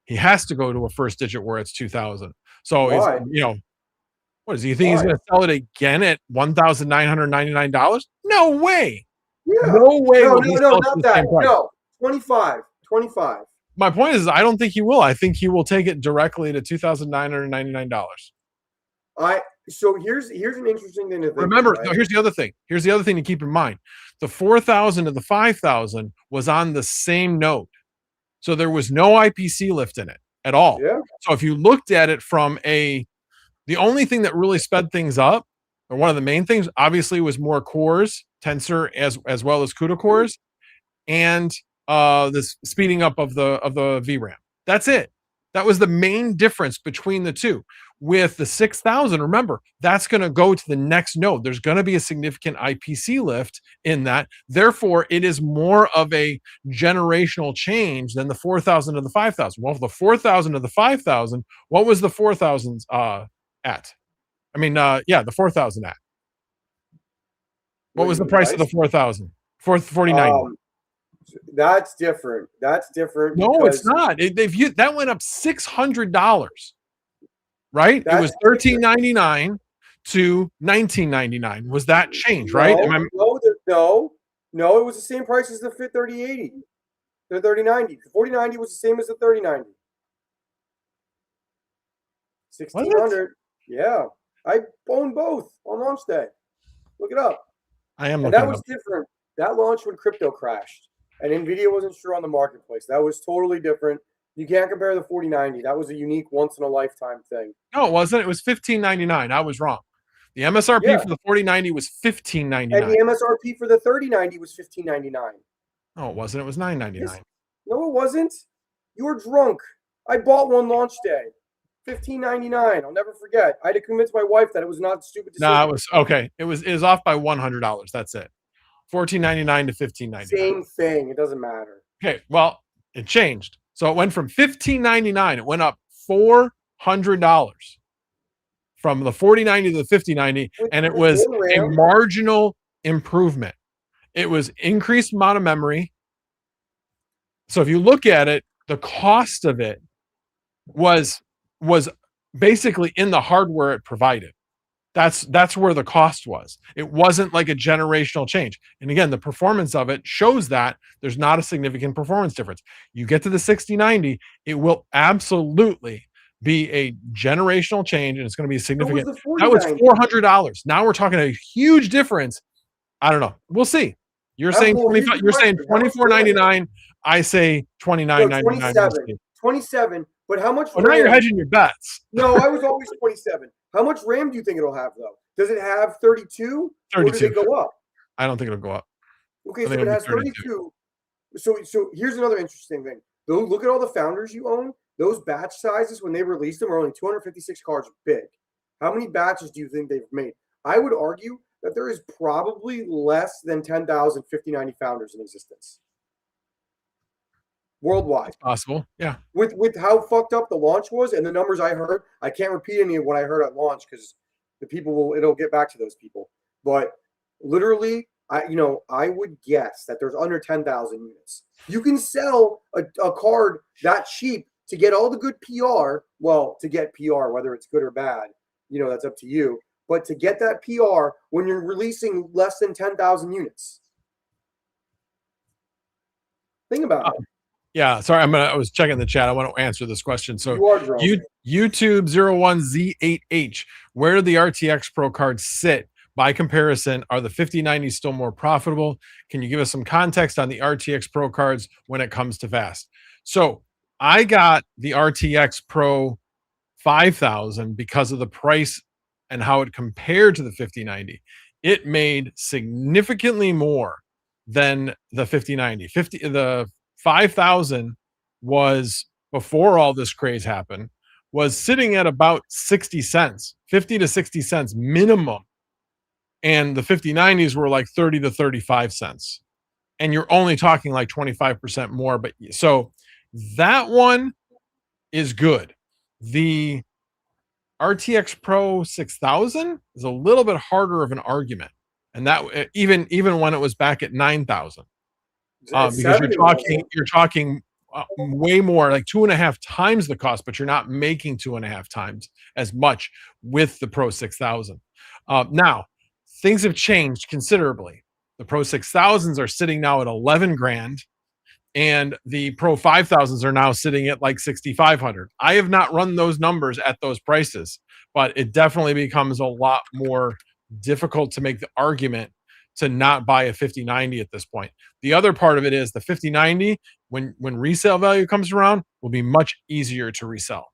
He has to go to a first digit where it's 2,000. So Why? what does he think he's going to sell it again at $1,999? No way. Yeah. No way. No, not that. No, 25. My point is, I don't think he will. I think he will take it directly to $2,999. So here's an interesting thing to think. Remember, right? here's the other thing. Here's the other thing to keep in mind. The 4,000 and the 5,000 was on the same node. So there was no IPC lift in it at all. Yeah. So if you looked at it from the only thing that really sped things up, or one of the main things, obviously, was more cores, tensor as well as CUDA cores, and this speeding up of the VRAM. That's it. That was the main difference between the two. With the 6,000, remember, that's going to go to the next node. There's going to be a significant IPC lift in that. Therefore, it is more of a generational change than the 4,000 to the 5,000. Well, the 4,000 to the 5,000, what was the 4,000s at? I mean, the 4,000 at. What was the price of the 4,000? 4,490. That's different. No, it's not. That went up $600, right? It was $13.99 to $19.99. Was that change, right? No, it was the same price as the 3080. The 3090. The 4090 was the same as the 3090. 1,600. Yeah. I own both on launch day. Look it up. I am looking. And that was different. That launched when crypto crashed. And NVIDIA wasn't sure on the marketplace. That was totally different. You can't compare the 4090. That was a unique once-in-a-lifetime thing. No, it wasn't. It was $15.99. I was wrong. The MSRP for the 4090 was $15.99. And the MSRP for the 3090 was $15.99. No, it wasn't. It was $9.99. No, it wasn't. You were drunk. I bought one launch day. $15.99. I'll never forget. I had to convince my wife that it was not a stupid decision. No, it was okay. It was off by $100. That's it. $14.99 to $15.99. Same thing. It doesn't matter. Okay, well, it changed. So it went from $15.99. It went up $400 from the 4090 to the 5090, and it was a marginal improvement. It was increased amount of memory. So if you look at it, the cost of it was basically in the hardware it provided. That's where the cost was. It wasn't like a generational change. And again, the performance of it shows that there's not a significant performance difference. You get to the 6090, it will absolutely be a generational change, and it's going to be significant. That was $400. Now we're talking a huge difference. I don't know. We'll see. You're saying Well, here's 25, the you're saying question. How much RAM? 24.99. I say No, 29.99 27. USD. 27. But how much Oh, now you're RAM? hedging your bets. No, I was always 27. How much RAM do you think it'll have, though? Does it have 32? Or do they 32. go up? I don't think it'll go up. Okay, I so think if it it'll be has 32. So here's another interesting thing. Look at all the founders you own. Those batch sizes, when they released them, are only 256 cards big. How many batches do you think they've made? I would argue that there is probably less than 10,000 5090 founders in existence worldwide. It's possible. Yeah. With how fucked up the launch was and the numbers I heard, I can't repeat any of what I heard at launch because the people it'll get back to those people. But literally, I would guess that there's under 10,000 units. You can sell a card that cheap to get all the good PR. Well, to get PR, whether it's good or bad, that's up to you. But to get that PR when you're releasing less than 10,000 units. Think about it. Yeah, sorry, I was checking the chat. I want to answer this question. So You are drunk. YouTube 01Z8H, where do the RTX Pro cards sit? By comparison, are the 5090s still more profitable? Can you give us some context on the RTX Pro cards when it comes to Vast? So I got the RTX Pro 5000 because of the price and how it compared to the 5090. It made significantly more than the 5090. The 5000 was, before all this craze happened, was sitting at about 60 cents, 50 to 60 cents minimum. And the 5090s were like 30 to 35 cents. And you're only talking like 25% more. But so that one is good. The RTX Pro 6000 is a little bit harder of an argument. And that even when it was back at 9,000. Because you're talking way more, like 2.5 times the cost, but you're not making 2.5 times as much with the Pro 6000. Now, things have changed considerably. The Pro 6000s are sitting now at 11 grand, and the Pro 5000s are now sitting at like 6,500. I have not run those numbers at those prices, but it definitely becomes a lot more difficult to make the argument to not buy a 5090 at this point. The other part of it is the 5090, when resale value comes around, will be much easier to resell.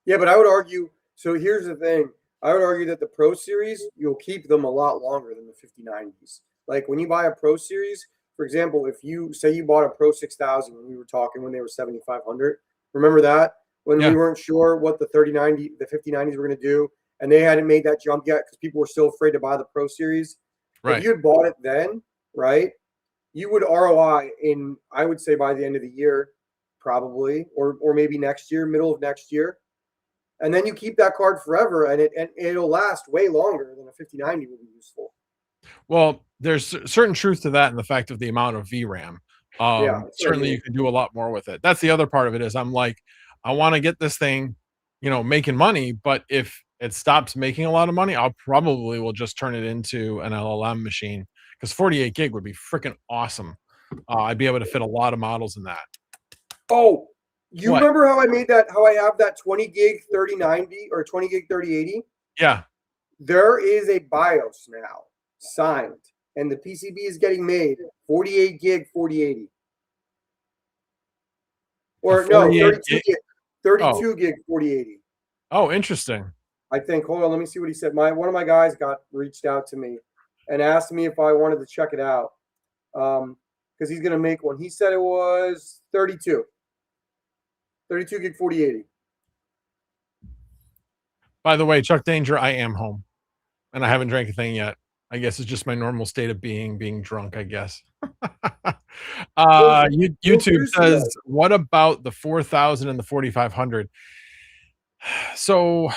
Yeah, but I would argue, so here's the thing. I would argue that the Pro Series, you'll keep them a lot longer than the 5090s. Like when you buy a Pro Series, for example, if you say you bought a Pro 6000 when we were talking when they were 7,500, remember that? When we weren't sure what the 5090s were going to do, and they hadn't made that jump yet because people were still afraid to buy the Pro Series. Right. If you had bought it then, right, you would ROI in, I would say by the end of the year, probably, or maybe next year, middle of next year. And then you keep that card forever, and it'll last way longer than a 5090 will be useful. Well, there's certain truth to that in the fact of the amount of VRAM. Certainly you can do a lot more with it. That's the other part of it is I'm like, I want to get this thing, making money, but if it stops making a lot of money, I'll probably will just turn it into an LLM machine because 48 gig would be freaking awesome. I'd be able to fit a lot of models in that. Oh, you remember how I made that, how I have that 20 gig 3090 or 20 gig 3080? Yeah. There is a BIOS now signed, and the PCB is getting made 48 gig 4080. Or no, 32 gig, 32 gig 4080. Oh, interesting. I think. Hold on, let me see what he said. One of my guys reached out to me and asked me if I wanted to check it out. Because he's gonna make one. He said it was 32 gig 4080. By the way, Chuck Danger, I am home, and I haven't drank a thing yet. I guess it's just my normal state of being drunk, I guess. YouTube says, what about the 4,000 and the 4,500? So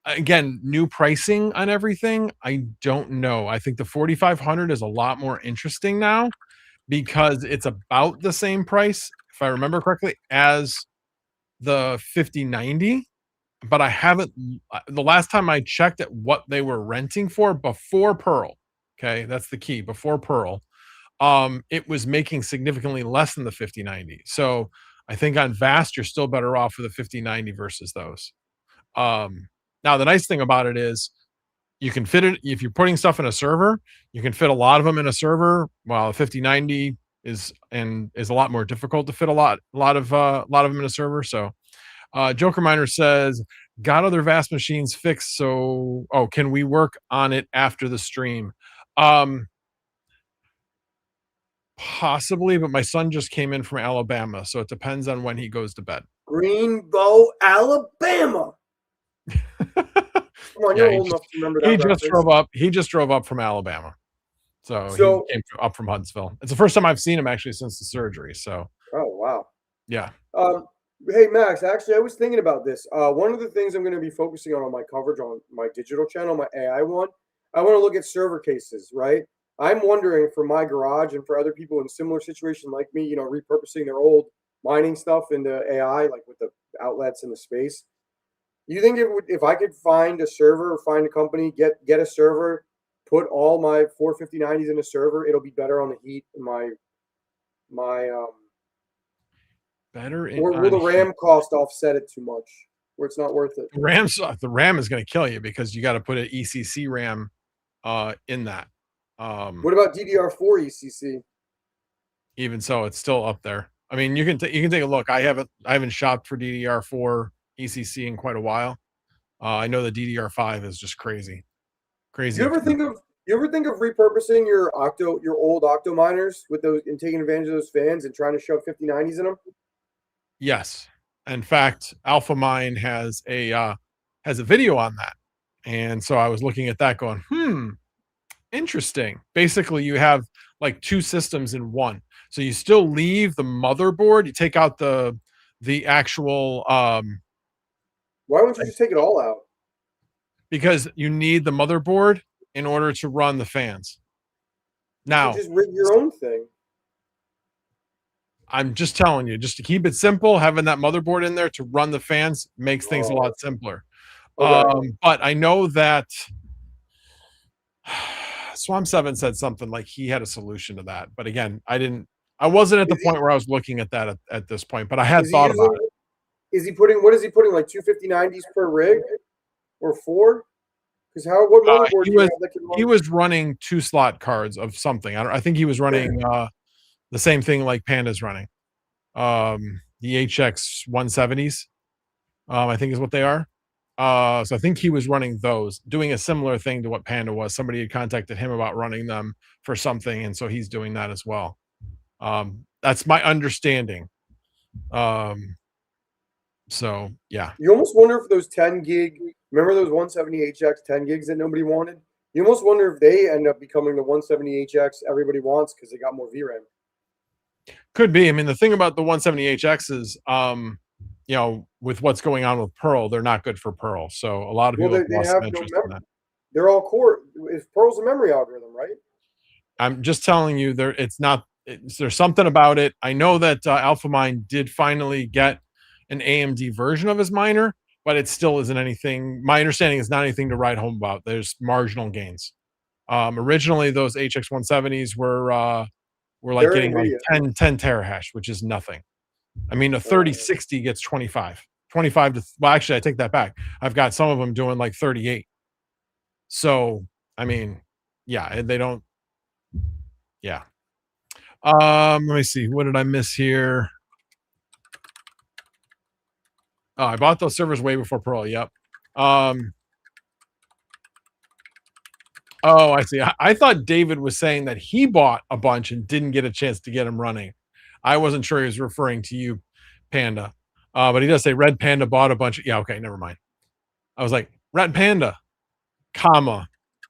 again, new pricing on everything. I don't know. I think the 4,500 is a lot more interesting now because it's about the same price, if I remember correctly, as the 5090. But I haven't, the last time I checked at what they were renting for before Pearl, okay, that's the key, before Pearl, it was making significantly less than the 5090. So I think on Vast, you're still better off with the 5090 versus those. Now, the nice thing about it is You can fit it if you're putting stuff in a server. You can fit a lot of them in a server. While 5090 is a lot more difficult to fit a lot of them in a server. So Joker Miner says, got other Vast machines fixed. So, can we work on it after the stream? Possibly, but my son just came in from Alabama, so it depends on when he goes to bed. Greenbow, Alabama. Come on, Yeah, you're old enough to remember that reference. He just drove up from Alabama, so he So, came up from Huntsville. It's the first time I've seen him actually since the surgery. So oh wow. yeah, Um, hey Max, actually, I was thinking about this. One of the things I'm going to be focusing on my coverage on my digital channel, my AI one, I want to look at server cases, right? I'm wondering for my garage and for other people in similar situation like me, repurposing their old mining stuff into AI, like with the outlets and the space. You think if I could find a server or find a company, get a server, put all my 45090s in a server, it'll be better on the heat and my better or will on the heat. RAM cost offset it too much where it's not worth it? The RAM is going to kill you because you got to put an ECC RAM in that. What about DDR4 ECC? Even so, it's still up there. I mean, you can take a look. I haven't shopped for DDR4 ECC in quite a while. I know the DDR5 is just crazy. You ever think of repurposing your old octo miners with those and taking advantage of those fans and trying to shove 5090s in them? Yes. In fact, Alpha Mine has a video on that. And so I was looking at that going, interesting. Basically, you have like two systems in one. So you still leave the motherboard, you take out the actual Why wouldn't you just take it all out? because you need the motherboard in order to run the fans. You Now, just rig your own thing. I'm just telling you, just to keep it simple, having that motherboard in there to run the fans makes things a lot simpler. Okay. But I know that Swamp Seven said something like he had a solution to that. But again, I wasn't at the point where I was looking at that at this point, but I had thought about it. What is he putting, like 25090s per rig or four? Because what motherboard do you have that can run? He was running 2-slot cards of something. I think he was running the same thing like Panda's running. The HX 170s, I think is what they are. So I think he was running those, doing a similar thing to what Panda was. Somebody had contacted him about running them for something, and so he's doing that as well. That's my understanding. So yeah. You almost wonder if those 10 gig, remember those 170HX 10 gigs that nobody wanted? You almost wonder if they end up becoming the 170HX everybody wants because they got more VRAM. Could be. I mean, the thing about the 170HX is, with what's going on with Pearl, they're not good for Pearl. So a lot of people They lost have some no interest in that. They're all core. If Pearl's a memory algorithm, right? I'm just telling you, there's something about it. I know that AlphaMine did finally get an AMD version of his miner, but it still isn't anything. My understanding is not anything to write home about. There's marginal gains. Originally, those HX 170s were like They're getting like NVIDIA. 10 terahash, which is nothing. I mean, a 3060 gets 25 to, well, actually, I take that back. I've got some of them doing like 38. So, I mean, yeah, they don't, yeah. Let me see. What did I miss here? Oh, I bought those servers way before Pearl. Yep. Oh, I see. I thought David was saying that he bought a bunch and didn't get a chance to get them running. I wasn't sure he was referring to you, Panda. But he does say Red Panda bought a bunch. Yeah, okay, never mind. I was like, Red Panda, comma.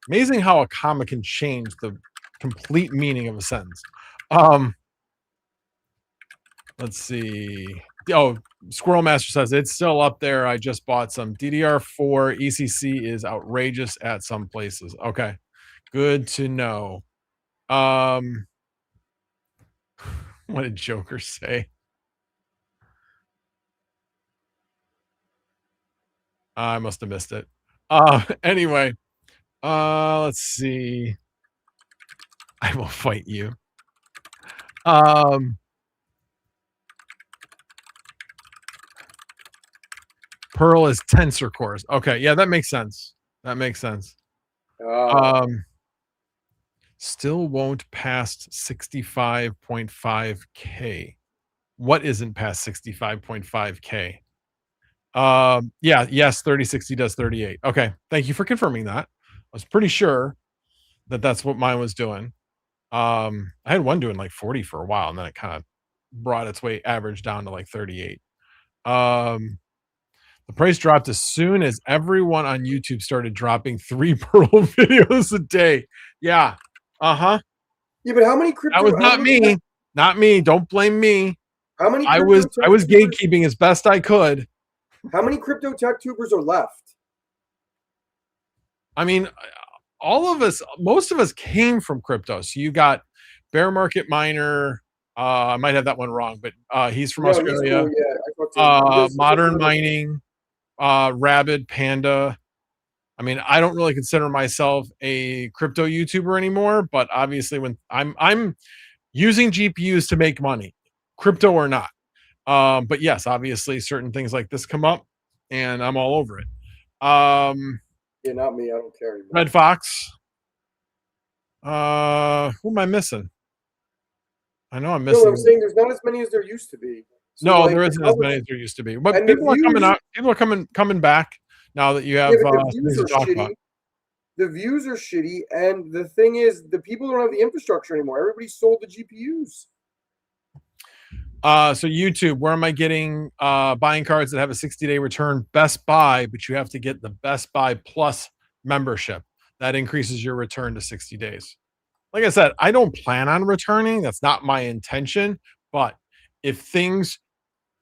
Amazing how a comma can change the complete meaning of a sentence. Let's see. Oh, Squirrel Master says it's still up there. I just bought some. DDR4 ECC is outrageous at some places. Okay, good to know. What did Joker say? I must have missed it. Anyway, let's see. I will fight you. Pearl is tensor cores. Okay, yeah, that makes sense. That makes sense. Um, still won't past 65.5K. What isn't past 65.5K? Yeah, yes, 3060 does 38. Okay, thank you for confirming that. I was pretty sure that that's what mine was doing. I had one doing like 40 for a while, and then it kind of brought its weight average down to like 38. Um, the price dropped as soon as everyone on YouTube started dropping 3 Pearl videos a day. Yeah. Uh-huh. Yeah, but how many That crypto? was not me. Not me. Don't blame me. How many I crypto was tech I was tubers? gatekeeping as best I could. How many crypto tech tubers are left? I mean, all of us, most of us came from crypto. So you got Bear Market Miner. I might have that one wrong, but he's from No, he's cool. Australia. Yeah, I talked to him. He does Modern really- Mining, Rabid, Panda. I mean, I don't really consider myself a crypto YouTuber anymore, but obviously when I'm using GPUs to make money, crypto or not. But yes, obviously certain things like this come up and I'm all over it. Yeah, not me. I don't care anymore. Red Fox. Who am I missing? I know I'm No, I'm missing. saying there's not as many as there used to be. So No, like, there isn't as many as there used to be. But and the people are coming views. out. People are coming back now that you Yeah, have but the views things to are talk shitty. about. The views are shitty, and the thing is, the people don't have the infrastructure anymore. Everybody sold the GPUs. So YouTube, where am I getting buying cards that have a 60-day return? Best Buy, but you have to get the Best Buy Plus membership. That increases your return to 60 days. Like I said, I don't plan on returning. That's not my intention. But if things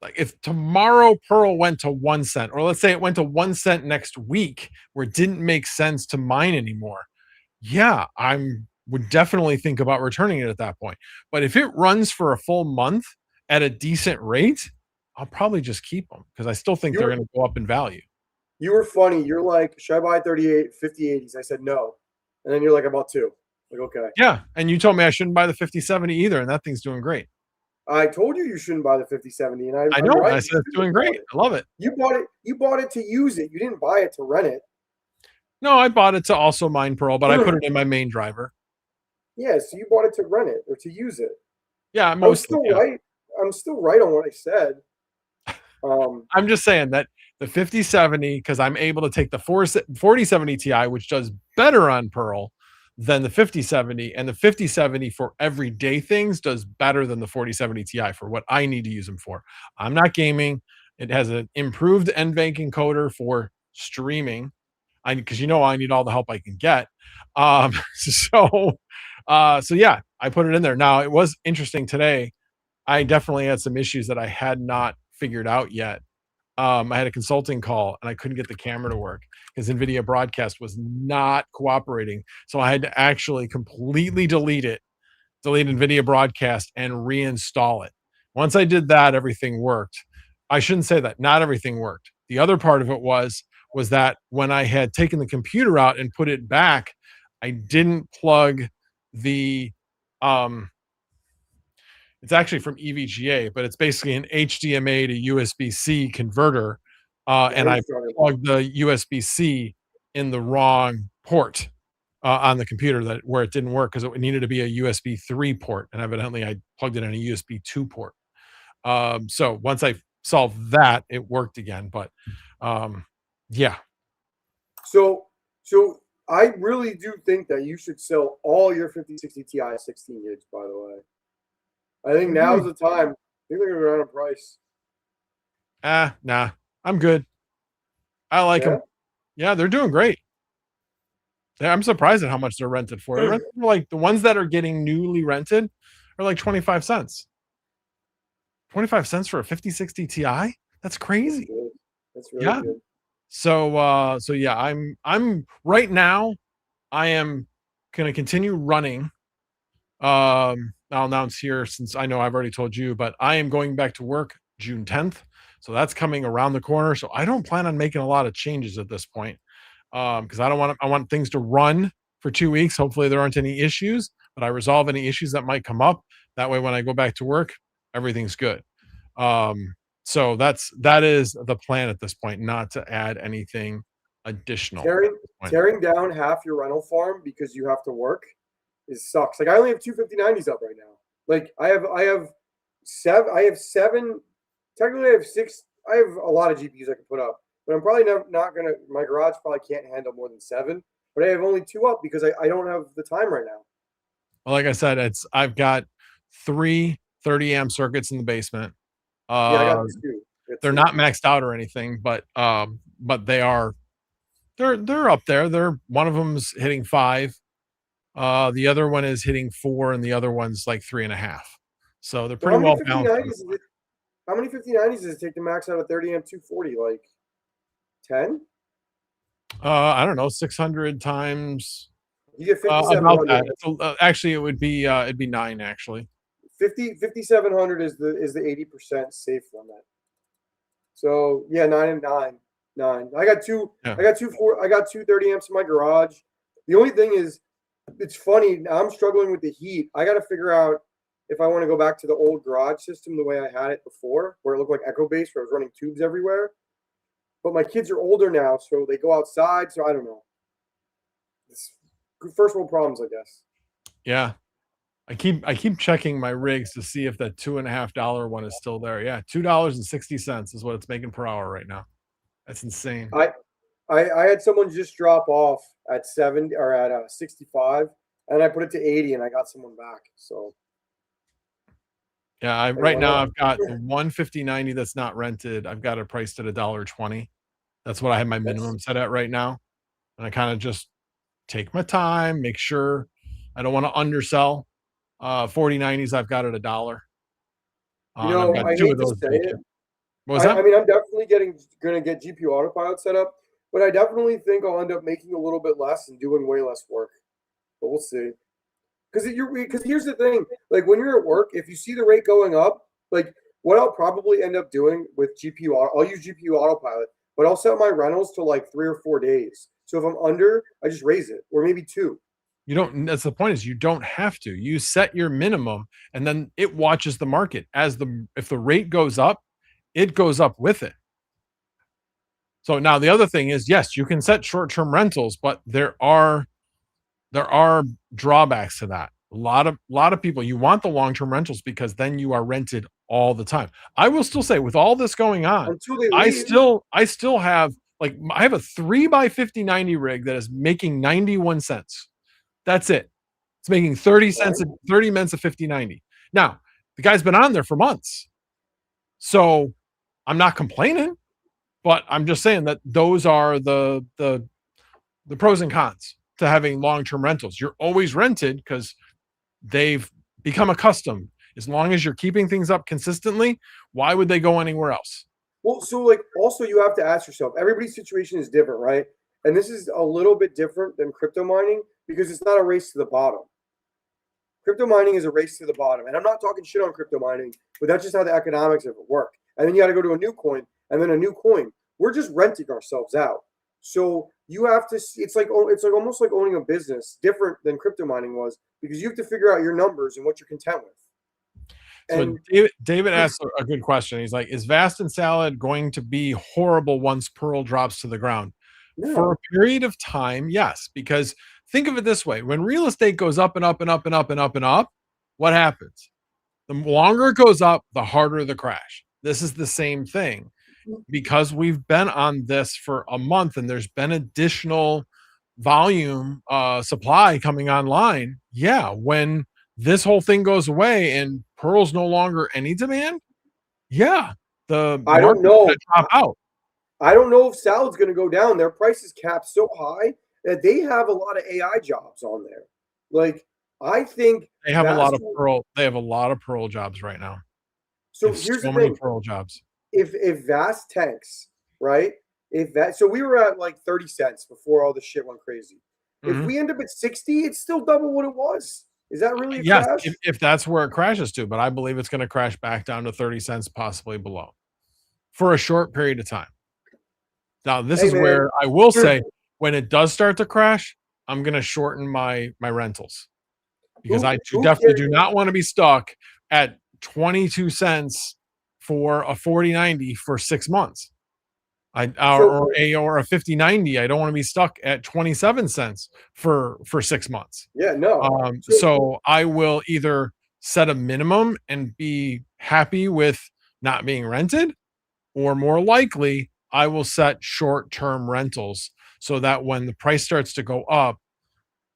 like if tomorrow Pearl went to 1 cent, or let's say it went to 1 cent next week where it didn't make sense to mine anymore, yeah, I'm would definitely think about returning it at that point. But if it runs for a full month at a decent rate, I'll probably just keep them because I still think You they're were, going to go up in value. you were funny. You're like, should I buy 38, 5080s? I said no. And then you're like, about two. Like, okay. Yeah, and you told me I shouldn't buy the 5070 either, and that thing's doing great. I told you shouldn't buy the 5070, and I I'm know. right. I said it's doing great. I love it. You bought it. You bought it to use it. You didn't buy it to rent it. No, I bought it to also mine Pearl, but I put it in my main driver. Yeah, so you bought it to rent it or to use it. Yeah, I was mostly. still Yeah. right. I'm still right on what I said. I'm just saying that the 5070, because I'm able to take the 4070 Ti, which does better on Pearl than the 5070, and the 5070 for everyday things does better than the 4070 Ti for what I need to use them for. I'm not gaming. It has an improved NVENC encoder for streaming. Because I need all the help I can get. So so yeah, I put it in there. Now it was interesting today. I definitely had some issues that I had not figured out yet. I had a consulting call and I couldn't get the camera to work because NVIDIA Broadcast was not cooperating. So I had to actually completely delete NVIDIA Broadcast and reinstall it. Once I did that, everything worked. I shouldn't say that. Not everything worked. The other part of it was that when I had taken the computer out and put it back, I didn't plug the it's actually from EVGA, but it's basically an HDMA to USB-C converter, and I plugged the USB-C in the wrong port on the computer where it didn't work because it needed to be a USB 3 port, and evidently I plugged it in a USB 2 port. So once I solved that, it worked again. But yeah, So I really do think that you should sell all your 5060 Ti 16 gigs. By the way, I think now's the time. I think they're going to run a price. nah, I'm good. I like them. Yeah, they're doing great. Yeah, I'm surprised at how much they're rented for. They're rented for like the ones that are getting newly rented are like 25 cents. 25 cents for a 5060 Ti? That's crazy. That's really good. So yeah, I'm right now I am going to continue running. I'll announce here since I know I've already told you, but I am going back to work June 10th. So that's coming around the corner. So I don't plan on making a lot of changes at this point. Because I want things to run for 2 weeks. Hopefully there aren't any issues, but I resolve any issues that might come up. That way when I go back to work, everything's good. So that is the plan at this point, not to add anything additional. tearing down half your rental farm because you have to work sucks. Like I only have two 5090s up right now. Like I have seven. Technically, I have six. I have a lot of GPUs I can put up, but I'm probably not gonna. My garage probably can't handle more than seven. But I have only two up because I don't have the time right now. Well, like I said, I've got 3 30 amp circuits in the basement. Yeah, I got Uh, two. I got they're two. not maxed out or anything, but they're up there. They're one of them's hitting 5. The other one is hitting 4, and the other one's like 3.5. So they're So pretty well balanced on the board. how many 5090s does it take to max out a 30 amp 240? Like 10? I don't know, 600 times You get about that. 5700. Actually, it'd be 9 actually. 5700 is the 80% safe limit. So yeah, 9 and 9. I got two. Yeah. I got two 30 amps in my garage. The only thing is, it's funny. Now I'm struggling with the heat. I got to figure out if I want to go back to the old garage system the way I had it before, where it looked like Echo Base, where I was running tubes everywhere. But my kids are older now, so they go outside. So I don't know. It's first world problems, I guess. Yeah. I keep checking my rigs to see if that $2.50 one is still there. Yeah, $2.60 is what it's making per hour right now. That's insane. I had someone just drop off at 70 or at 65, and I put it to 80, and I got someone back. So Yeah, right now I've got the one 5090 that's not rented. I've got it priced at $1.20. That's what I have my minimum set at right now. And I kind of just take my time, make sure I don't want to undersell. 4090s, I've got it $1. you And I've know, got I two hate of to those say baked it. in. What was that? I mean, I'm definitely gonna get GPU autopilot set up, but I definitely think I'll end up making a little bit less and doing way less work. But we'll see. Because here's the thing, like when you're at work, if you see the rate going up, like what I'll probably end up doing with I'll use GPU autopilot, but I'll set my rentals to like 3 or 4 days. So if I'm under, I just raise it, or maybe two. You don't, that's the point, is you don't have to. You set your minimum and then it watches the market. If the rate goes up, it goes up with it. So now the other thing is, yes, you can set short-term rentals, but there are drawbacks to that. A lot of people, you want the long-term rentals because then you are rented all the time. I will still say, with all this going on, Until they I leave. still have, like, I have a 3x5090 rig that is making 91 cents. That's it. It's making 30 cents, 30 minutes of 5090. Now, the guy's been on there for months. So I'm not complaining, but I'm just saying that those are the pros and cons to having long-term rentals. You're always rented because they've become accustomed. As long as you're keeping things up consistently, why would they go anywhere else? Well, so like also you have to ask yourself, everybody's situation is different, right? And this is a little bit different than crypto mining because it's not a race to the bottom. Crypto mining is a race to the bottom. And I'm not talking shit on crypto mining, but that's just how the economics of it work. And then you got to go to a new coin and then a new coin. We're just renting ourselves out. So you have to, it's like almost like owning a business, different than crypto mining was, because you have to figure out your numbers and what you're content with. So David asked a good question. He's like, is Vast and Salad going to be horrible once Pearl drops to the ground? No. For a period of time, yes. Because think of it this way: when real estate goes up and up and up and up and up and up, what happens? The longer it goes up, the harder the crash. This is the same thing. Because we've been on this for a month and there's been additional volume supply coming online. Yeah, when this whole thing goes away and Pearl's no longer any demand, yeah, the I don't market's know. gonna drop out. I don't know if Salad's going to go down. Their price is capped so high that they have a lot of AI jobs on there. Like I think They have a lot of Pearl. They have a lot of Pearl jobs right now. So here's so the many thing: Pearl jobs. if Vast tanks, right? So we were at like 30 cents before all the shit went crazy. If we end up at 60, it's still double what it was. Is that really a crash? If that's where it crashes to, but I believe it's going to crash back down to 30 cents, possibly below, for a short period of time. Now, this is where I will say, when it does start to crash, I'm going to shorten my rentals because I definitely do not want to be stuck at 22 cents for a 4090 for 6 months. or a 5090. I don't want to be stuck at 27 cents for 6 months. Yeah, no. So I will either set a minimum and be happy with not being rented, or more likely, I will set short-term rentals so that when the price starts to go up,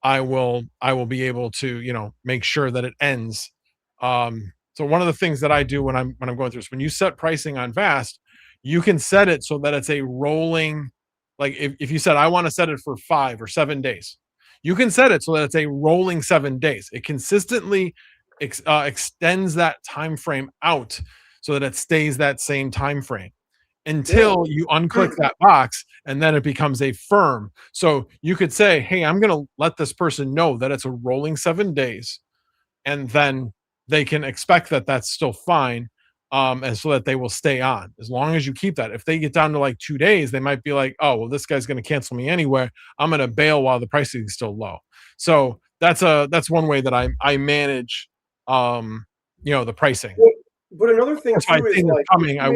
I will be able to, make sure that it ends. So one of the things that I do when I'm going through this, when you set pricing on Vast, you can set it so that it's a rolling, like if you said I want to set it for 5 or 7 days, you can set it so that it's a rolling 7 days. It consistently extends that time frame out so that it stays that same time frame until you unclick that box, and then it becomes a firm. So you could say, hey, I'm going to let this person know that it's a rolling 7 days, and then they can expect that that's still fine. And so that they will stay on as long as you keep that. If they get down to like 2 days, they might be like, oh, well, this guy's going to cancel me anyway. I'm going to bail while the pricing is still low. So that's one way that I manage, the pricing. But another thing If I'd too is seen it like coming, I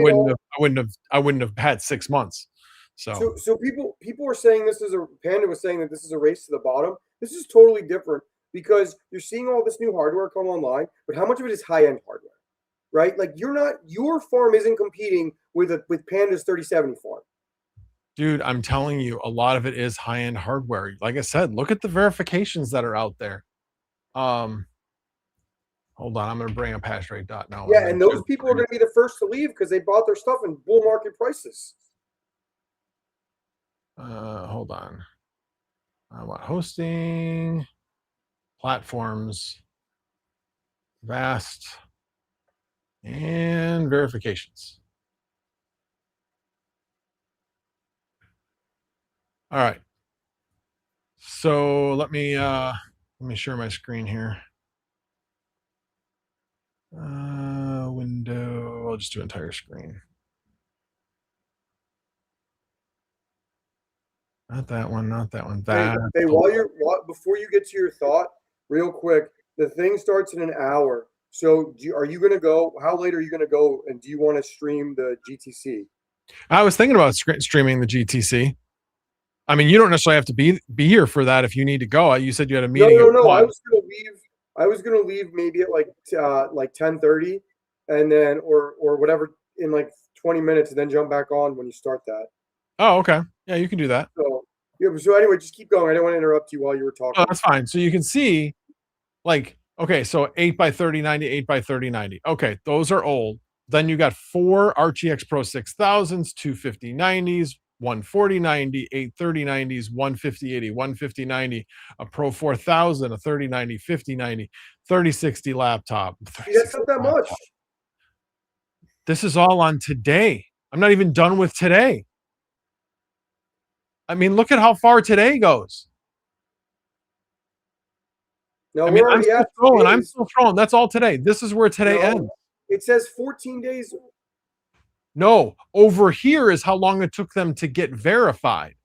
wouldn't have had 6 months. So so people are saying this is a Panda was saying that this is a race to the bottom. This is totally different because you're seeing all this new hardware come online, but how much of it is high end hardware, right? Like your farm isn't competing with Panda's 3070 farm. dude, I'm telling you, a lot of it is high end hardware. Like I said, look at the verifications that are out there. Hold on, I'm going to bring up hashrate dot now. Yeah, and those people are going to be the first to leave because they bought their stuff in bull market prices. Hold on. I want hosting, platforms, Vast, and verifications. All right. So let me share my screen here. Window. I'll just do entire screen. Not that one. Not that one. That. Hey, before you get to your thought, real quick, the thing starts in an hour. So are you going to go? How late are you going to go? And do you want to stream the GTC? I was thinking about streaming the GTC. I mean, you don't necessarily have to be here for that if you need to go. You said you had a meeting. No. I was going to leave. I was going to leave maybe at like 10:30, and then or whatever in like 20 minutes, and then jump back on when you start that. Oh, okay. Yeah, you can do that. So anyway, just keep going. I don't want to interrupt you while you were talking. Oh, that's fine. So you can see, like, okay, so 8x3090, 8x3090. Okay, those are old. Then you got 4 RTX Pro 6000s, 25090s, 14090, 83090s, 15080, 15090, a Pro 4000, a 3090, 5090, 3060 laptop. That's not that much. This is all on today. I'm not even done with today. I mean, look at how far today goes. No, I'm still scrolling. I'm still scrolling. That's all today. This is where today ends. It says 14 days. No, over here is how long it took them to get verified.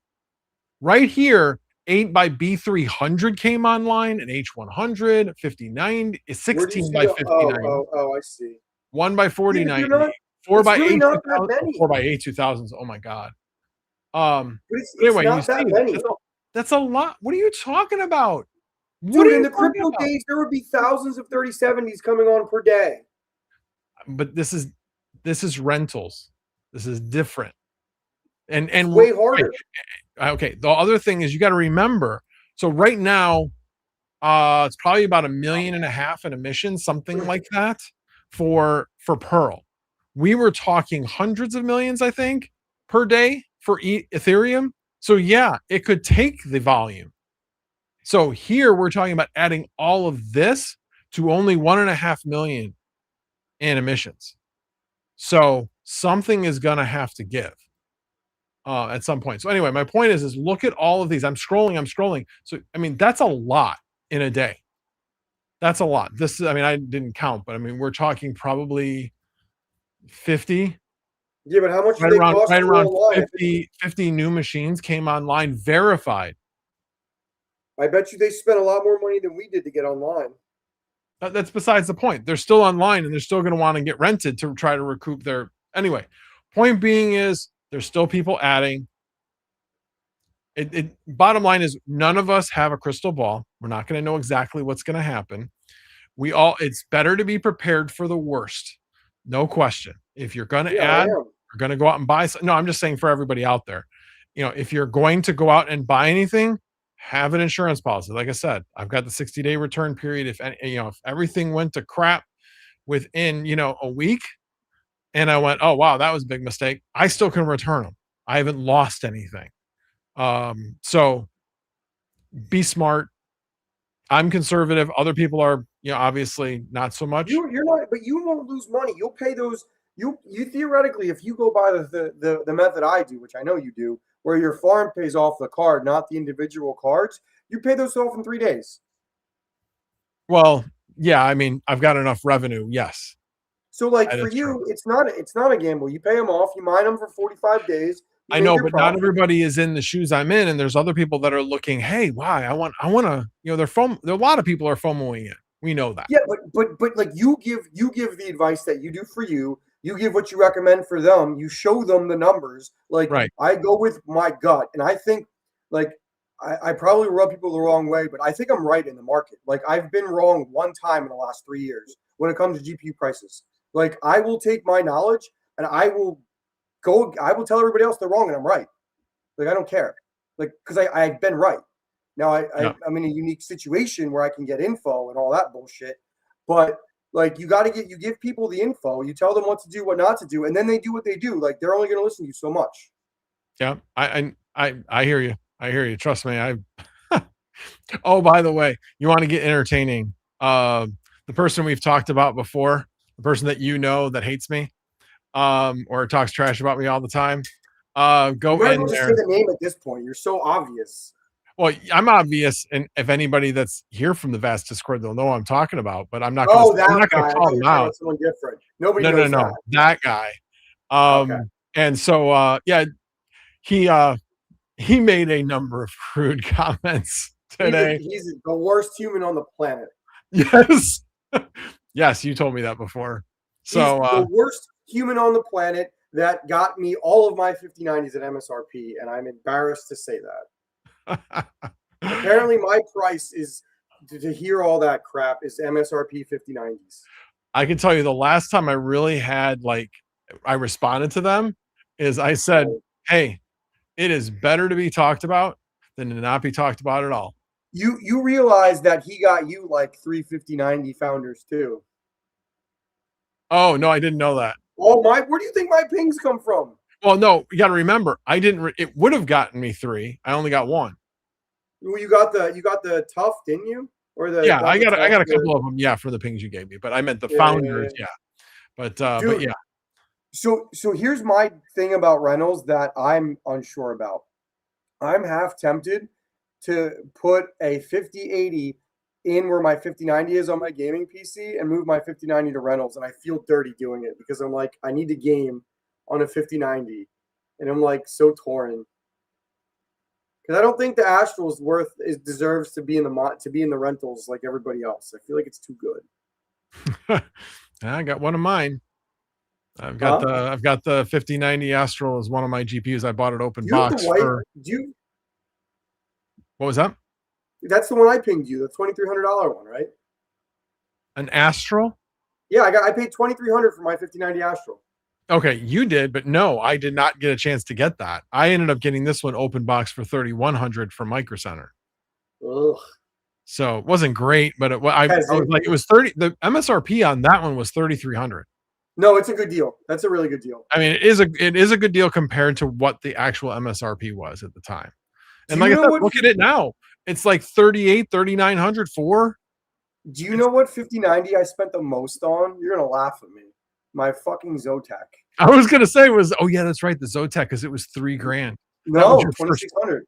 Right here, 8 by B300 came online, an H100, 59, 16 by 59. Oh, I see. 1 by 49, 4 by 8, 4 by 8 2000s. Oh my God. Anyway, you see, that's a lot. What are you talking about? Dude, in the crypto days, there would be thousands of 3070s coming on per day. But this is rentals. This is different. And way harder. Okay. The other thing is you got to remember. So right now, it's probably about 1.5 million in emissions, something like that, for Pearl. We were talking hundreds of millions, I think, per day for Ethereum. So yeah, it could take the volume. So here we're talking about adding all of this to only 1.5 million in emissions. So something is going to have to give at some point. So anyway, my point is look at all of these. I'm scrolling. So, I mean, that's a lot in a day. That's a lot. I didn't count, but I mean, we're talking probably 50. Yeah, but how much do they cost? Right around 50 new machines came online, verified. I bet you they spent a lot more money than we did to get online. That's besides the point. They're still online and they're still going to want to get rented to try to recoup their. Anyway, point being is There's still people adding. Bottom line is none of us have a crystal ball. We're not going to know exactly what's going to happen. It's better to be prepared for the worst. No question. If you're going to Yeah, I add, am. you're going to go out and buy some. No, I'm just saying for everybody out there, if you're going to go out and buy anything, have an insurance policy. Like I said, I've got the 60-day return period. If everything went to crap within, a week, and I went, oh wow, that was a big mistake, I still can return them. I haven't lost anything. So be smart. I'm conservative. Other people are, obviously not so much. You're not, but you won't lose money. You'll pay those. You theoretically, if you go by the method I do, which I know you do, where your farm pays off the card, not the individual cards, you pay those off in 3 days. Well, yeah, I mean, I've got enough revenue. Yes. So, like, That for is you, true. it's not a gamble. You pay them off, you mine them for 45 days. You I make know, your but not profit. everybody is in the shoes I'm in, and there's other people that are looking. Hey, why? I want to. They're a lot of people are FOMOing it. We know that. Yeah, but like you give the advice that you do for you. You give what you recommend for them. You show them the numbers. Like Right. I go with my gut, and I think like I probably rub people the wrong way, but I think I'm right in the market. Like I've been wrong one time in the last 3 years when it comes to GPU prices. Like I will take my knowledge and I will tell everybody else they're wrong and I'm right. Like I don't care. Like because I've been right. Now Yeah. I'm in a unique situation where I can get info and all that bullshit. But like you give people the info, you tell them what to do, what not to do, and then they do what they do. Like they're only gonna listen to you so much. Yeah. I hear you. I hear you. Trust me. Oh, by the way, you want to get entertaining. The person we've talked about before, the person that that hates me, or talks trash about me all the time. You Go might as in well just say there. the name at this point. You're so obvious. Well, I'm obvious, and if anybody that's here from the Vast Discord, they'll know what I'm talking about. But I'm Oh, I'm that not gonna guy. I call thought you them were talking out. about someone different. Nobody No, no, knows no, that. that guy. Okay. And so, yeah, he he made a number of crude comments today. He's the worst human on the planet. Yes, yes, you told me that before. He's So, the worst human on the planet that got me all of my 5090s at MSRP, and I'm embarrassed to say that. Apparently, my price is to hear all that crap is MSRP 5090s. I can tell you the last time I really had I responded to them is I said, So "Hey, it is better to be talked about than to not be talked about at all." you realize that he got you like 35090 founders too. Oh no, I didn't know that. Oh my! Where do you think my pings come from? Well, no, you got to remember, I didn't. It would have gotten me 3. I only got 1. Well, you got the tough, didn't you? Or the Yeah, not the I tough, got a couple of them. Yeah, for the pings you gave me, but I meant the yeah. founders. Yeah, but Dude, yeah, so here's my thing about rentals that I'm unsure about. I'm half tempted to put a 5080 in where my 5090 is on my gaming PC and move my 5090 to rentals, and I feel dirty doing it because I'm like I need to game on a 5090, and I'm like so torn because I don't think the Astral's deserves to be in the rentals like everybody else. I feel like it's too good. I got one of mine. I've got the 5090 Astral as one of my GPUs. I bought it open Do you have the box white? for Do you? what was that? That's the one I pinged you, the $2,300 one, right? An Astral? Yeah, I paid $2,300 for my 5090 Astral. Okay, you did, but no, I did not get a chance to get that. I ended up getting this one open box for 3,100 from Micro Center. Ugh. So it wasn't great, but I was like, it was 30. The MSRP on that one was 3,300. No, it's a good deal. That's a really good deal. I mean, it is a good deal compared to what the actual MSRP was at the time. And like I said, look at it now. It's like 3,900 for. Do you know what 5090 I spent the most on? You're gonna laugh at me. My fucking Zotac. I was gonna say oh yeah, that's right, the Zotac, because it was $3,000. No, 2,600.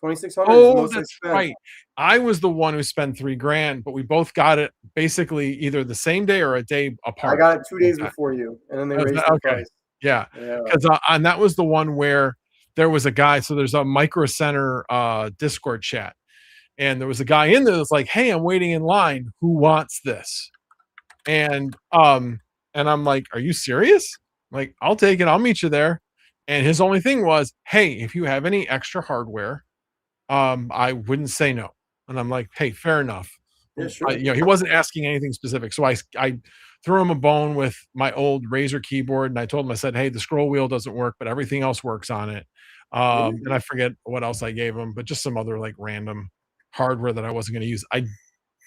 2,600 is the Oh, most I that's spent. right. I was the one who spent $3,000, but we both got it basically either the same day or a day apart. I got it 2 days before you, and then they raised the price. Yeah, because and that was the one where there was a guy. So there's a Micro Center Discord chat, and there was a guy in there that's like, "Hey, I'm waiting in line. Who wants this?" And I'm like, "Are you serious?" I'm like, "I'll take it. I'll meet you there." And his only thing was, hey, if you have any extra hardware, I wouldn't say no. And I'm like, hey, fair enough. Yeah, sure. He wasn't asking anything specific. So I threw him a bone with my old Razer keyboard, and I told him, I said, hey, the scroll wheel doesn't work, but everything else works on it. Yeah. And I forget what else I gave him, but just some other like random hardware that I wasn't going to use. I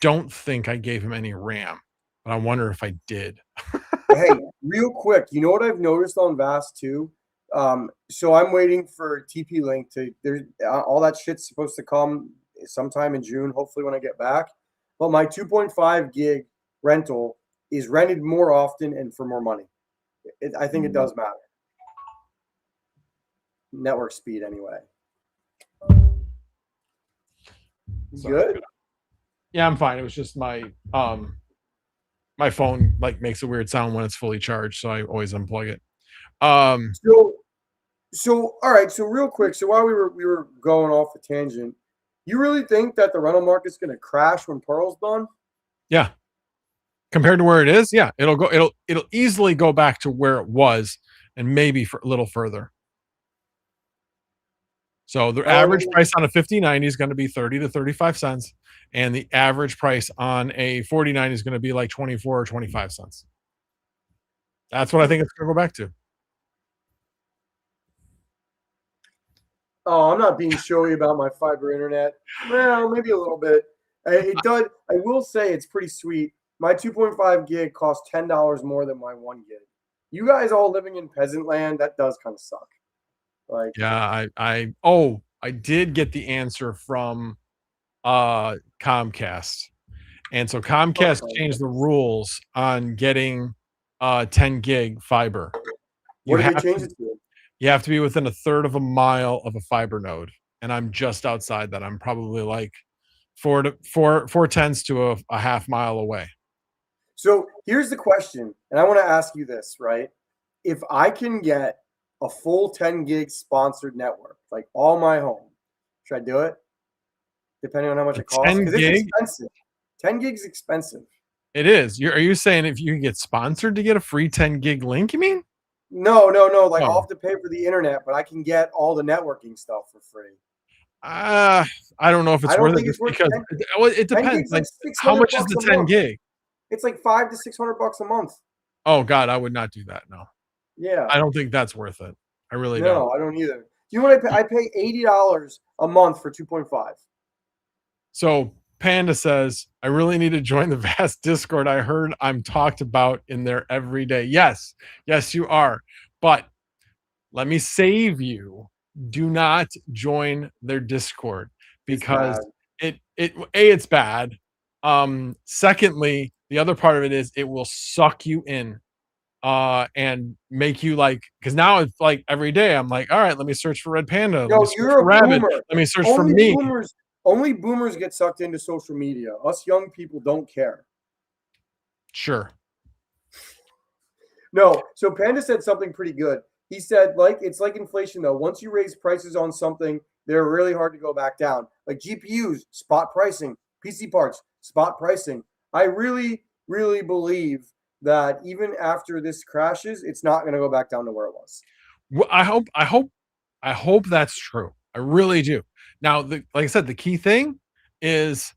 don't think I gave him any RAM, but I wonder if I did. Hey, real quick, you know what I've noticed on Vast too? So I'm waiting for TP Link to there's all that shit's supposed to come sometime in June, hopefully when I get back. But my 2.5 gig rental is rented more often and for more money. I think it does matter. Network speed, anyway. Sorry. Good. Yeah, I'm fine. It was just my phone like makes a weird sound when it's fully charged, so I always unplug it. So, all right. So real quick. So while we were going off a tangent, you really think that the rental market's going to crash when Pearl's done? Yeah, compared to where it is, yeah, it'll easily go back to where it was, and maybe for a little further. So the average price on a 5090 is going to be 30 to 35 cents, and the average price on a 4090 is going to be like 24 or 25 cents. That's what I think it's going to go back to. Oh, I'm not being showy about my fiber internet. Well, maybe a little bit. It does. I will say it's pretty sweet. My 2.5 gig costs $10 more than my 1 gig. You guys all living in peasant land, that does kind of suck. Like, Yeah, I did get the answer from Comcast. And so Comcast changed the rules on getting 10 gig fiber. You what did they have change to, it to? you have to be within a third of a mile of a fiber node. And I'm just outside that. I'm probably like four tenths to a half mile away. So here's the question, and I want to ask you this, right? If I can get a full 10 gig sponsored network, like all my home, should I do it? Depending on how much it costs? 10 Because it's gig? expensive. 10 gigs expensive. It is. Are you saying if you can get sponsored to get a free 10 gig link, you mean? No. Like I'll Oh. have to pay for the internet, but I can get all the networking stuff for free. I don't know if it's I don't worth it think it's just worth because 10, it 10 depends. gigs Like like how 600 much is bucks the a 10 month. gig? It's like $500 to $600 a month. Oh God, I would not do that. No. Yeah. I don't think that's worth it. I really don't. No, I don't either. Do you know what I pay? I pay $80 a month for 2.5. So Panda says, I really need to join the Vast Discord. I heard I'm talked about in there every day. Yes, you are. But let me save you. Do not join their Discord because it's bad. Secondly, the other part of it is it will suck you in and make you like, because now it's like every day I'm like, all right, let me search for Red Panda, let me No, search you're for a Rabbit, boomer. let me search for me. Only boomers get sucked into social media. Us young people don't care. Sure. No, so Panda said something pretty good. He said, like, it's like inflation though. Once you raise prices on something, they're really hard to go back down. Like GPUs, spot pricing, PC parts, spot pricing. I really, really believe that even after this crashes, it's not going to go back down to where it was. Well, I hope that's true. I really do. Now, like I said, the key thing is,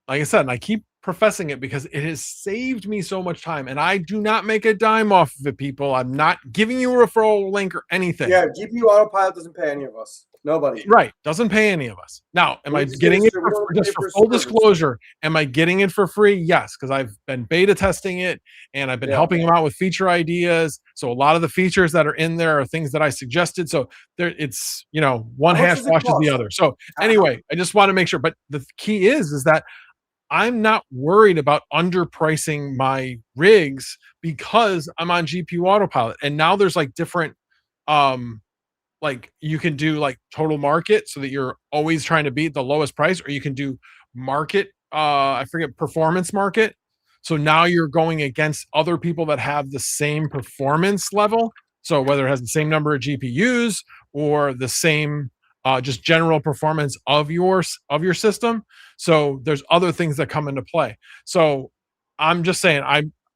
like I said, and I keep professing it because it has saved me so much time, and I do not make a dime off of it, people. I'm not giving you a referral link or anything. Yeah, GPU Autopilot doesn't pay any of us. Nobody. Right. Doesn't pay any of us. Now, am I getting it for, just for full disclosure? Am I getting it for free? Yes, because I've been beta testing it and I've been helping them out with feature ideas. So a lot of the features that are in there are things that I suggested. So there, it's one hash washes the other. So anyway, I just want to make sure. But the key is that I'm not worried about underpricing my rigs because I'm on GPU Autopilot. And now there's like different like you can do like total market so that you're always trying to beat the lowest price, or you can do market, I forget, performance market. So now you're going against other people that have the same performance level. So whether it has the same number of GPUs or the same just general performance of your system. So there's other things that come into play. So I'm just saying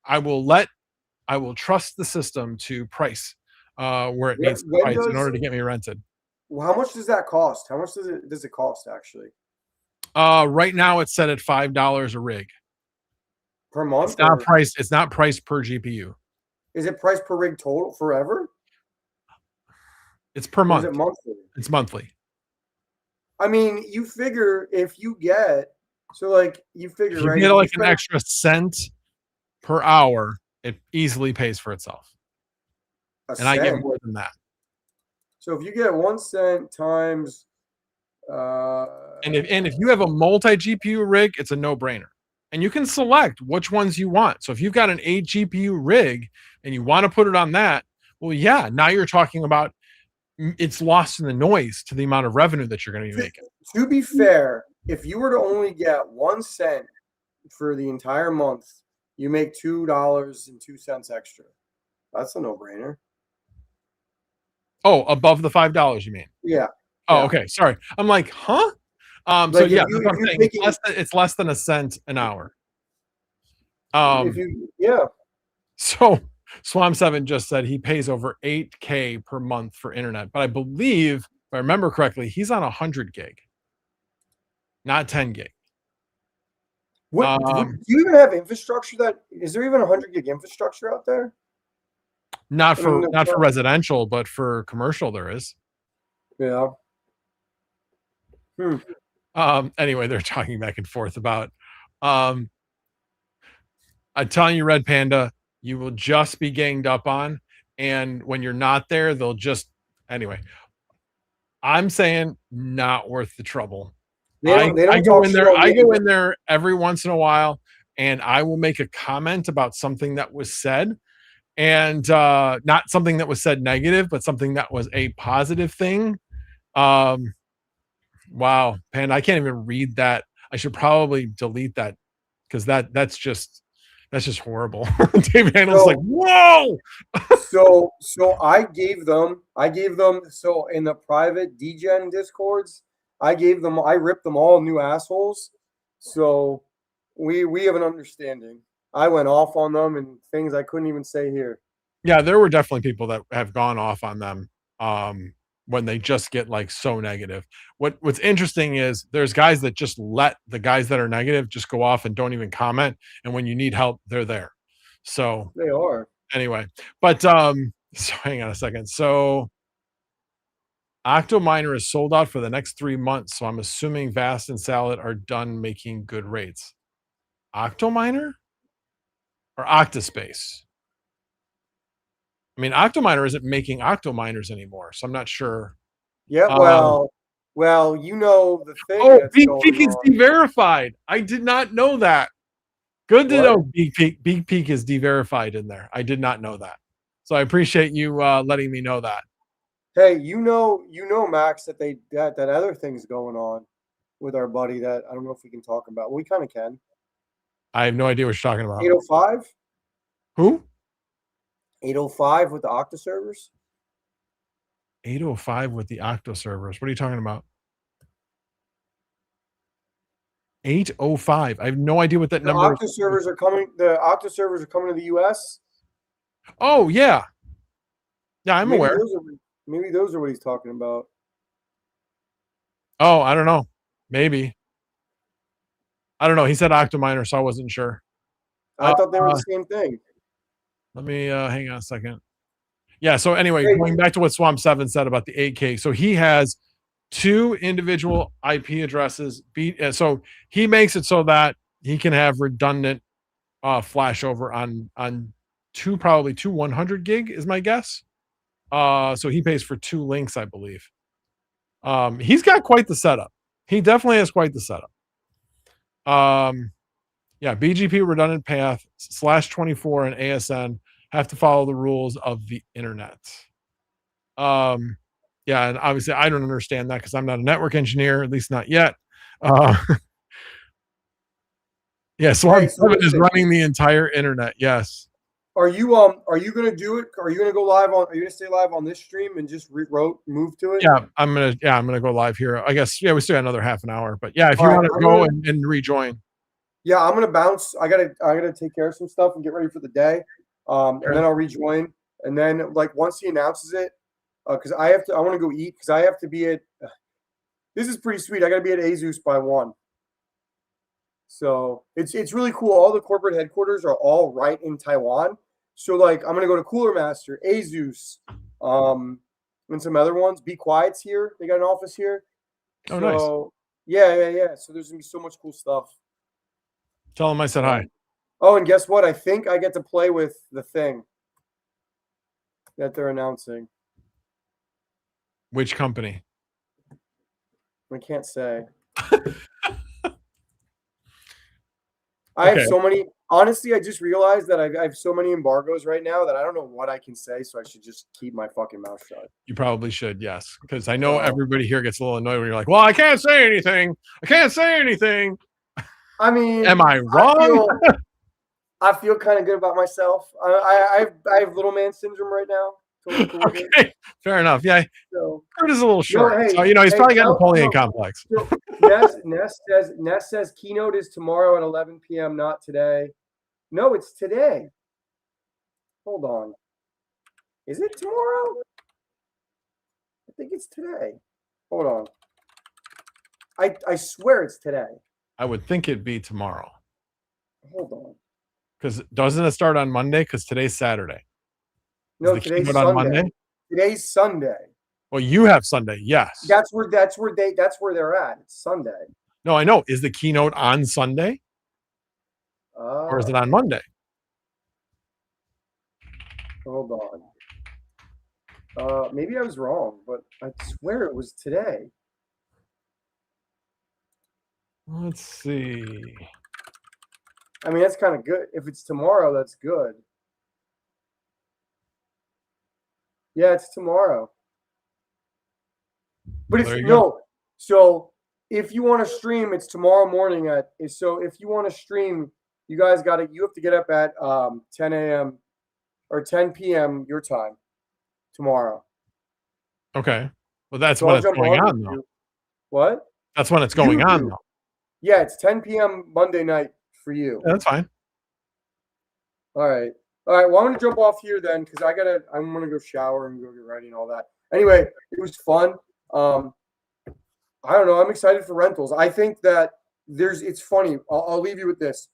I will trust the system to price. where it When, needs to when price in does order to get me rented. how much does that cost? How much does it cost actually Right now it's set at $5 a rig. per month, or It's not priced per GPU. is it priced per rig total forever, It's per or is month. it monthly? It's monthly. I mean, you figure if you get you figure If you right get if you like an spend extra cent per hour, it easily pays for itself. a And I get cent. more than that. So if you get 1 cent times, And if you have a multi GPU rig, it's a no brainer. And you can select which ones you want. So if you've got an 8 GPU rig and you want to put it on that, well, yeah, now you're talking about it's lost in the noise to the amount of revenue that you're going to be making. to be fair, if you were to only get 1 cent for the entire month, you make $2.02 extra. That's a no-brainer. Oh, above the $5, you mean? Yeah. Oh, Yeah. okay. Sorry. I'm like, huh? So Like yeah, if that's what I'm you're saying. taking It's less than a cent an hour. if you yeah. So Swam Seven just said he pays over 8K per month for internet, but I believe, if I remember correctly, he's on 100 gig, not 10 gig. Do you even have infrastructure that is there even 100 gig infrastructure out there? Not I mean, for residential, but for commercial there is. yeah. Anyway, they're talking back and forth about um I'm telling you, Red Panda, you will just be ganged up on, and when you're not there, they'll just anyway. I'm saying not worth the trouble. They I don't go talk in shit there. on I you go anyway. in there every once in a while, and I will make a comment about something that was said, and not something that was said negative, but something that was a positive thing. Um, wow, Panda, I can't even read that. I should probably delete that because that's just horrible. Dave Handle's like, So whoa. so I gave them so in the private DGen discords, I ripped them all new assholes. So we have an understanding. I went off on them and things I couldn't even say here. Yeah, there were definitely people that have gone off on them when they just get like so negative. What's interesting is there's guys that just let the guys that are negative just go off and don't even comment, and when you need help, they're there. So They are. anyway, but so hang on a second. So Octominer is sold out for the next 3 months, so I'm assuming Vast and Salad are done making good rates. Octominer or Octaspace? I mean, Octominer isn't making Octominers anymore, so I'm not sure. Yeah, Um, well, you know the thing oh, that's Beak going Peak is on. de-verified. I did not know that. Good to What? know Beak Peak is de-verified in there. I did not know that. So I appreciate you letting me know that. Hey, Max, that that other thing's going on with our buddy that I don't know if we can talk about. We kind of can. I have no idea what you're talking about. 805? Who? 805 with the Okta servers? 805 with the Octo servers. What are you talking about? 805. I have no idea what that The number Okta is. servers are coming. The Okta servers are coming to the US. Oh, yeah. Yeah, I'm Maybe aware. those are what he's talking about. Oh, I don't know. Maybe. I don't know. He said Octominer, so I wasn't sure. I thought they were the same thing. Let me hang on a second. Yeah, so anyway, Hey, going back to what Swamp 7 said about the 8K. So he has 2 individual IP addresses. So he makes it so that he can have redundant flashover on probably two 100 gig is my guess. So he pays for 2 links, I believe. He's got quite the setup. He definitely has quite the setup. Yeah, BGP redundant path /24 and ASN have to follow the rules of the internet. Yeah, and obviously I don't understand that because I'm not a network engineer, at least not yet. Yeah, Swarm hey, so 7 is listen, running the entire internet. Yes. are you gonna do it? Are you gonna go live on? Are you gonna stay live on this stream and just move to it? Yeah, I'm gonna go live here. I guess we still got another half an hour, but yeah, if you All right, want to go and rejoin. Yeah, I'm gonna bounce. I gotta take care of some stuff and get ready for the day. And then I'll rejoin And then like once he announces it, because I want to go eat because I have to be at. This is pretty sweet. I got to be at Asus by 1. So it's really cool. All the corporate headquarters are all right in Taiwan. So like I'm gonna go to Cooler Master, Asus, and some other ones. Be Quiet's here. They got an office here. Oh, So nice. yeah. So there's gonna be so much cool stuff. Tell him I said hi. Oh, and guess what? I think I get to play with the thing that they're announcing. Which company? I can't say. I have so many. Honestly, I just realized that I have so many embargoes right now that I don't know what I can say. So I should just keep my fucking mouth shut. You probably should, yes, because I know everybody here gets a little annoyed when you're like, "Well, I can't say anything. I can't say anything." I mean, am I wrong? I feel kind of good about myself. I have little man syndrome right now. Totally cool okay, fair enough. Yeah, so, Kurt is a little short, hey, so he's probably got Napoleon complex. So, Ness says keynote is tomorrow at 11 p.m. Not today. No, it's today. Hold on. Is it tomorrow? I think it's today. Hold on. I swear it's today. I would think it'd be tomorrow. Hold on. Because doesn't it start on Monday? Because today's Saturday. No, today's Sunday. On Monday? Today's Sunday. Well, you have Sunday, yes. That's where they're at. It's Sunday. No, I know. Is the keynote on Sunday? Or is it on Monday? Hold on. Maybe I was wrong, but I swear it was today. Let's see. I mean, that's kind of good. If it's tomorrow, that's good. Yeah, it's tomorrow. But it's no. So if you want to stream, it's tomorrow morning at. So if you want to stream, you guys got it. You have to get up at 10 a.m. or 10 p.m. your time tomorrow. Okay. Well, that's when it's going on, though. What? That's when it's going on, though. Yeah, it's 10 p.m. Monday night for you. Yeah, that's fine. All right. Well, I'm gonna jump off here then because I'm gonna go shower and go get ready and all that. Anyway, it was fun. I don't know. I'm excited for rentals. I think that it's funny. I'll leave you with this.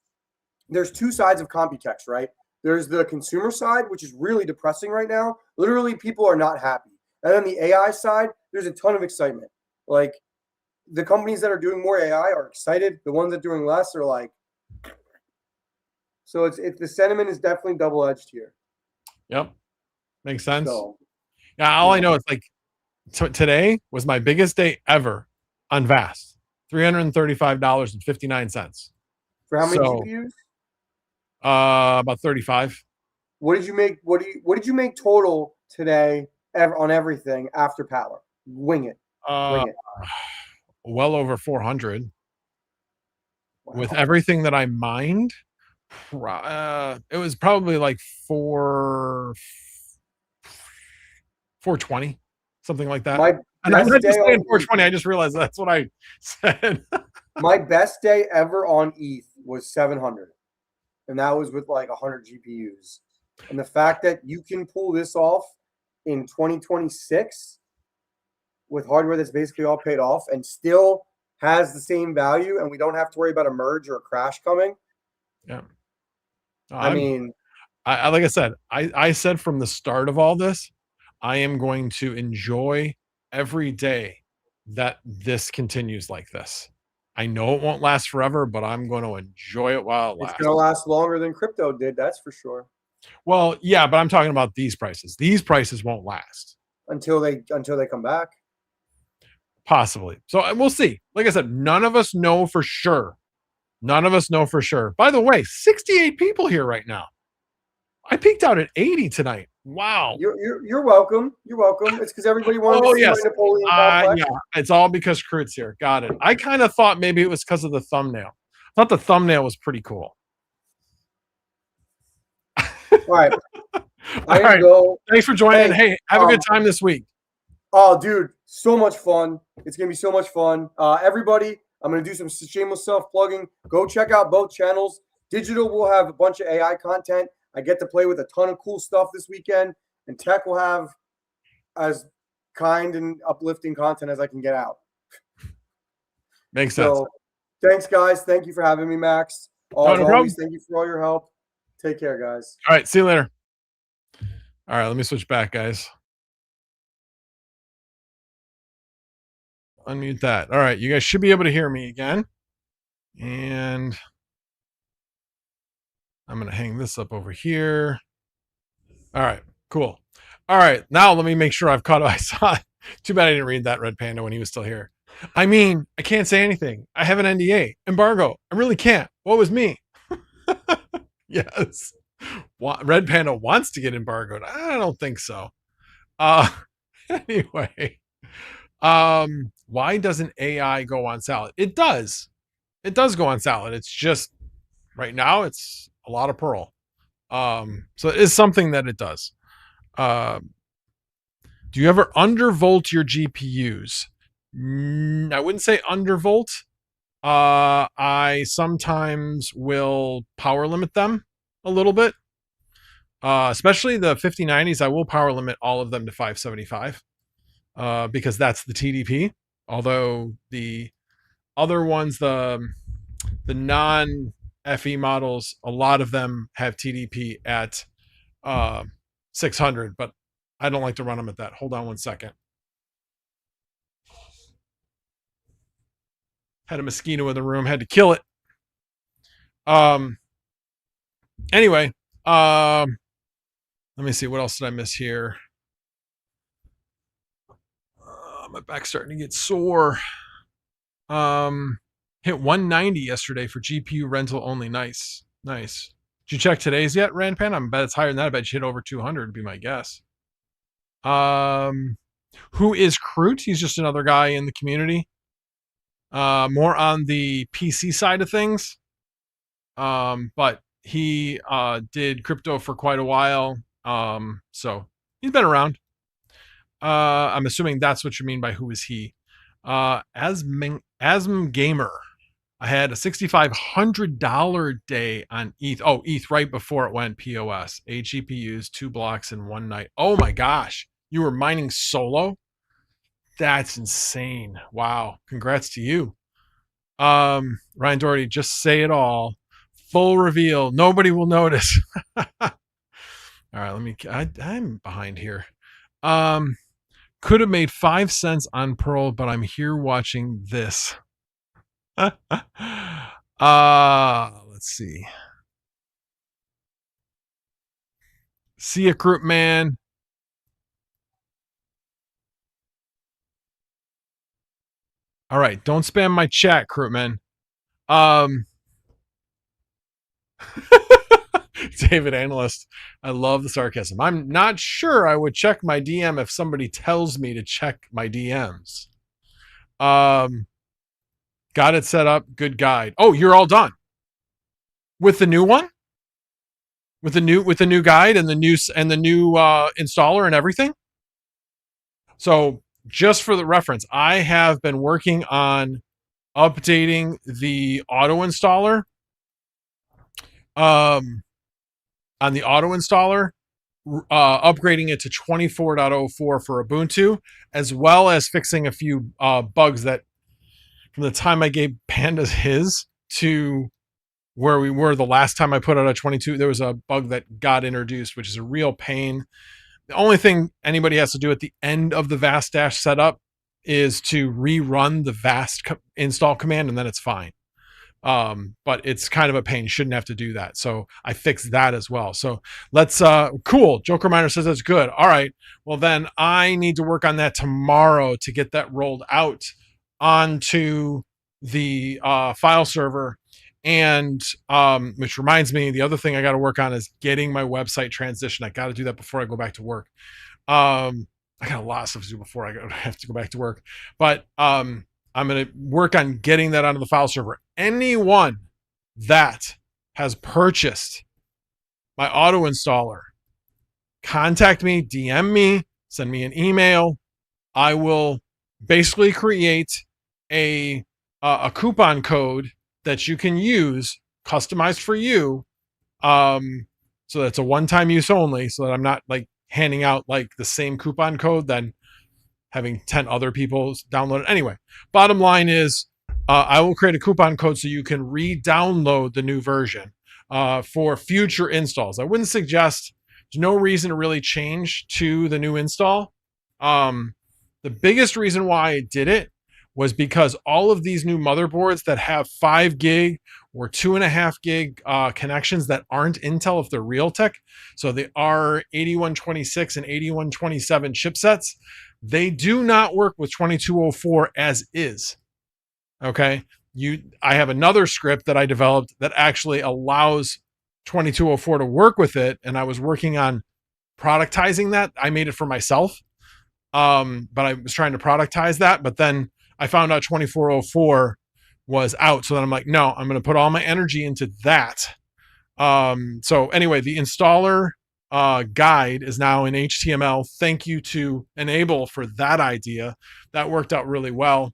There's two sides of Computex, right? There's the consumer side, which is really depressing right now. Literally, people are not happy. And then the AI side, there's a ton of excitement. Like the companies that are doing more AI are excited. The ones that are doing less are like. So it's the sentiment is definitely double-edged here. Yep, makes sense. So, yeah, all I know is like today was my biggest day ever on Vast. $335.59. For how many GPUs? About 35. What did you make? What did you make total today on everything after power? Wing it. Wing it. Well over 400. Wow. With everything that I mined, it was probably like 420, something like that. And I'm not just saying 420. I just realized that's what I said. My best day ever on ETH was 700, and that was with like 100 GPUs. And the fact that you can pull this off in 2026 with hardware that's basically all paid off and still has the same value, and we don't have to worry about a merge or a crash coming. Yeah. I mean, like I said, I said from the start of all this, I am going to enjoy every day that this continues like this. I know it won't last forever, but I'm going to enjoy it while it lasts. It's going to last longer than crypto did, that's for sure. Well, yeah, but I'm talking about these prices. These prices won't last until they come back. Possibly. So we'll see. Like I said, none of us know for sure. None of us know for sure. By the way, 68 people here right now. I peaked out at 80 tonight. Wow. You're welcome. You're welcome. It's because everybody wanted to see my Napoleon complex. Yeah, it's all because Krut's here. Got it. I kind of thought maybe it was because of the thumbnail. I thought the thumbnail was pretty cool. All right. All right. Thanks for joining. Hey, have a good time this week. Oh, dude, so much fun. It's going to be so much fun. Everybody, I'm going to do some shameless self-plugging. Go check out both channels. Digital will have a bunch of AI content. I get to play with a ton of cool stuff this weekend. and tech will have as kind and uplifting content as I can get out. Makes sense. So thanks, guys. Thank you for having me, Max. No As problem. always, thank you for all your help. Take care, guys. All right, see you later. All right, let me switch back, guys. Unmute that. All right, you guys should be able to hear me again. And I'm going to hang this up over here. All right, cool. All right, now let me make sure I've caught. I saw. Too bad I didn't read that Red Panda when he was still here. I mean, I can't say anything. I have an NDA embargo. I really can't. What was me? Yes. Red Panda wants to get embargoed. I don't think so. Anyway, why doesn't AI go on salad? It does. It does go on salad. It's just right now it's a lot of Perl. So it is something that it does. Do you ever undervolt your GPUs? I wouldn't say undervolt. I sometimes will power limit them a little bit. Especially the 5090s, I will power limit all of them to 575 because that's the TDP. Although the other ones, the non-FE models, a lot of them have TDP at 600, but I don't like to run them at that. Hold on one second. Had a mosquito in the room, had to kill it. Anyway, let me see, what else did I miss here? My back's starting to get sore. Hit 190 yesterday for GPU rental only. Nice. Did you check today's yet, Ranpan? I bet it's higher than that. I bet you hit over 200 would be my guess. Who is Crute? He's just another guy in the community. More on the PC side of things. But he did crypto for quite a while. So he's been around. I'm assuming that's what you mean by who is he. Asm Gamer. I had a $6,500 day on ETH. Oh, ETH right before it went POS. 8 GPUs, 2 blocks in one night. Oh my gosh. You were mining solo? That's insane. Wow. Congrats to you. Ryan Doherty, just say it all. Full reveal. Nobody will notice. All right, I'm behind here. Could have made 5 cents on Pearl, but I'm here watching this. Let's see. See ya, Group Man. All right, don't spam my chat, Crewman. David Analyst, I love the sarcasm. I'm not sure I would check my DM if somebody tells me to check my DMs. Got it set up. Good guide. Oh, you're all done with the new one, with the new guide and the new installer and everything. So just for the reference, I have been working on updating the auto installer. On the auto installer, upgrading it to 24.04 for Ubuntu, as well as fixing a few bugs that from the time I gave Pandas his to where we were the last time I put out a 22, there was a bug that got introduced, which is a real pain. The only thing anybody has to do at the end of the Vast dash setup is to rerun the Vast install command, and then it's fine. But it's kind of a pain. You shouldn't have to do that. So I fixed that as well. So let's, cool. Joker Miner says that's good. All right. Well, then I need to work on that tomorrow to get that rolled out onto the file server. And which reminds me, the other thing I got to work on is getting my website transition. I got to do that before I go back to work. I got a lot of stuff to do before I have to go back to work. But I'm going to work on getting that onto the file server. Anyone that has purchased my auto installer, contact me, DM me, send me an email. I will basically create a coupon code that you can use, customized for you. So that's a one-time use only, so that I'm not like handing out like the same coupon code than having 10 other people download it. Anyway, bottom line is I will create a coupon code so you can re-download the new version for future installs. I wouldn't suggest, there's no reason to really change to the new install. The biggest reason why I did it was because all of these new motherboards that have 5 gig or 2.5 gig connections that aren't Intel if they're Realtek, so the R8126 and 8127 chipsets, they do not work with 2204 as is. Okay. I have another script that I developed that actually allows 2204 to work with it. And I was working on productizing that. I made it for myself. But I was trying to productize that. But then I found out 2404 was out. So then I'm like, no, I'm going to put all my energy into that. So anyway, the installer guide is now in HTML. Thank you to Enable for that idea. That worked out really well.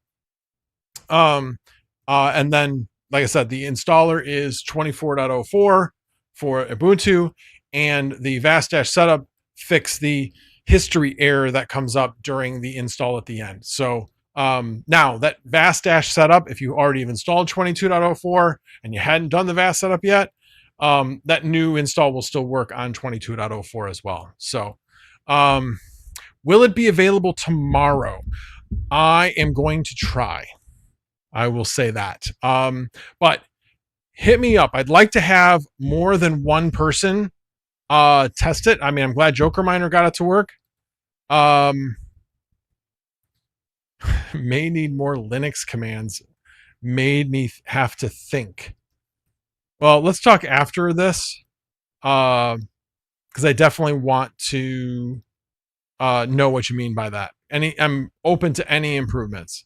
And then, like I said, the installer is 24.04 for Ubuntu, and the Vast.setup fixed the history error that comes up during the install at the end. So now that Vast-setup, if you already have installed 22.04 and you hadn't done the Vast setup yet, that new install will still work on 22.04 as well. So will it be available tomorrow? I am going to try. I will say that. But hit me up. I'd like to have more than one person test it. I mean, I'm glad Joker Miner got it to work. May need more Linux commands. Made me have to think. Well, let's talk after this. Because I definitely want to know what you mean by that. I'm open to any improvements.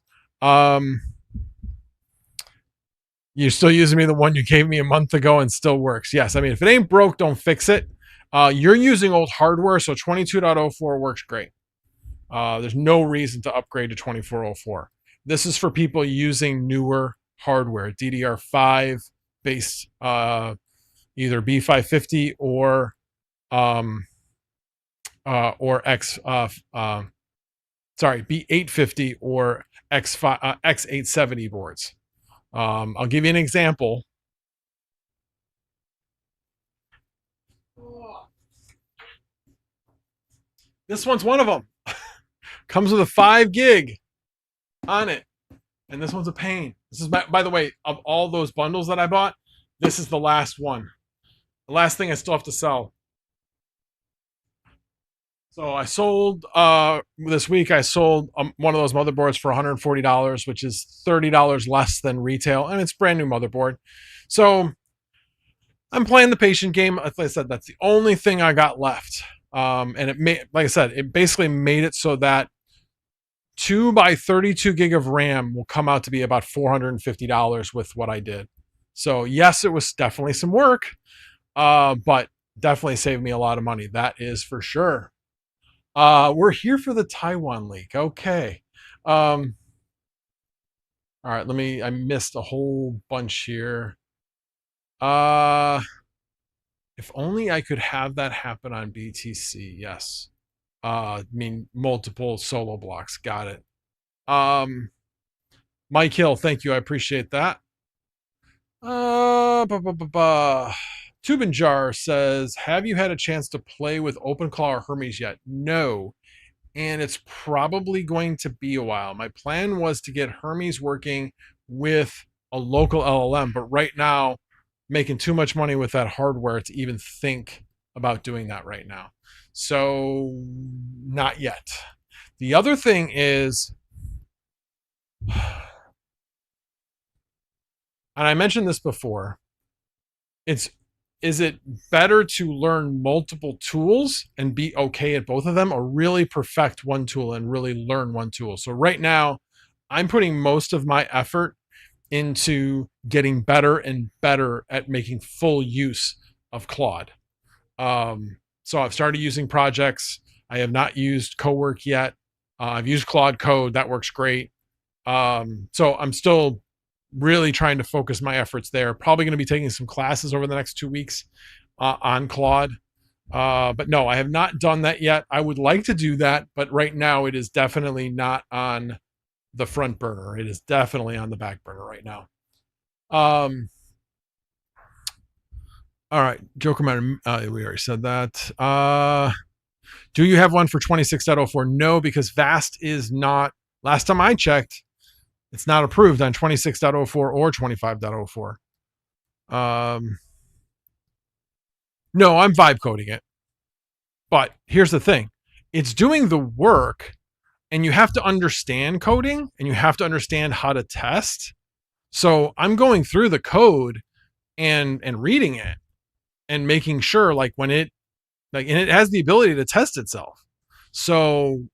You're still using me the one you gave me a month ago and still works. Yes, I mean, if it ain't broke, don't fix it. You're using old hardware, so 22.04 works great. There's no reason to upgrade to 2404. This is for people using newer hardware, DDR5 based, either B550 or B850 or X870 boards. I'll give you an example. This one's one of them. Comes with a 5 gig on it. And this one's a pain. This is, by the way, of all those bundles that I bought, this is the last one. The last thing I still have to sell. So I sold, this week, I sold one of those motherboards for $140, which is $30 less than retail. And it's a brand new motherboard. So I'm playing the patient game. Like I said, that's the only thing I got left. And it made, like I said, it basically made it so that 2 by 32 gig of RAM will come out to be about $450 with what I did. So yes, it was definitely some work, but definitely saved me a lot of money. That is for sure. We're here for the Taiwan leak. Okay. All right, I missed a whole bunch here. If only I could have that happen on BTC. Yes. I mean, multiple solo blocks. Got it. Mike Hill, thank you. I appreciate that. Tubin Jar says, have you had a chance to play with OpenClaw or Hermes yet? No. And it's probably going to be a while. My plan was to get Hermes working with a local LLM, but right now, making too much money with that hardware to even think about doing that right now. So, not yet. The other thing is, and I mentioned this before, is it better to learn multiple tools and be okay at both of them, or really perfect one tool and really learn one tool? So right now, I'm putting most of my effort into getting better and better at making full use of Claude. So I've started using projects. I have not used Cowork yet. I've used Claude Code. That works great. So I'm still really trying to focus my efforts there. Probably going to be taking some classes over the next 2 weeks on Claude. But no, I have not done that yet. I would like to do that, but right now it is definitely not on the front burner. It is definitely on the back burner right now. All right, Joker Man, we already said that. Do you have one for 26.04? No, because Vast is not, last time I checked, it's not approved on 26.04 or 25.04. No, I'm vibe coding it. But here's the thing. It's doing the work, and you have to understand coding, and you have to understand how to test. So I'm going through the code and reading it and making sure, like, when it, like, and it has the ability to test itself. So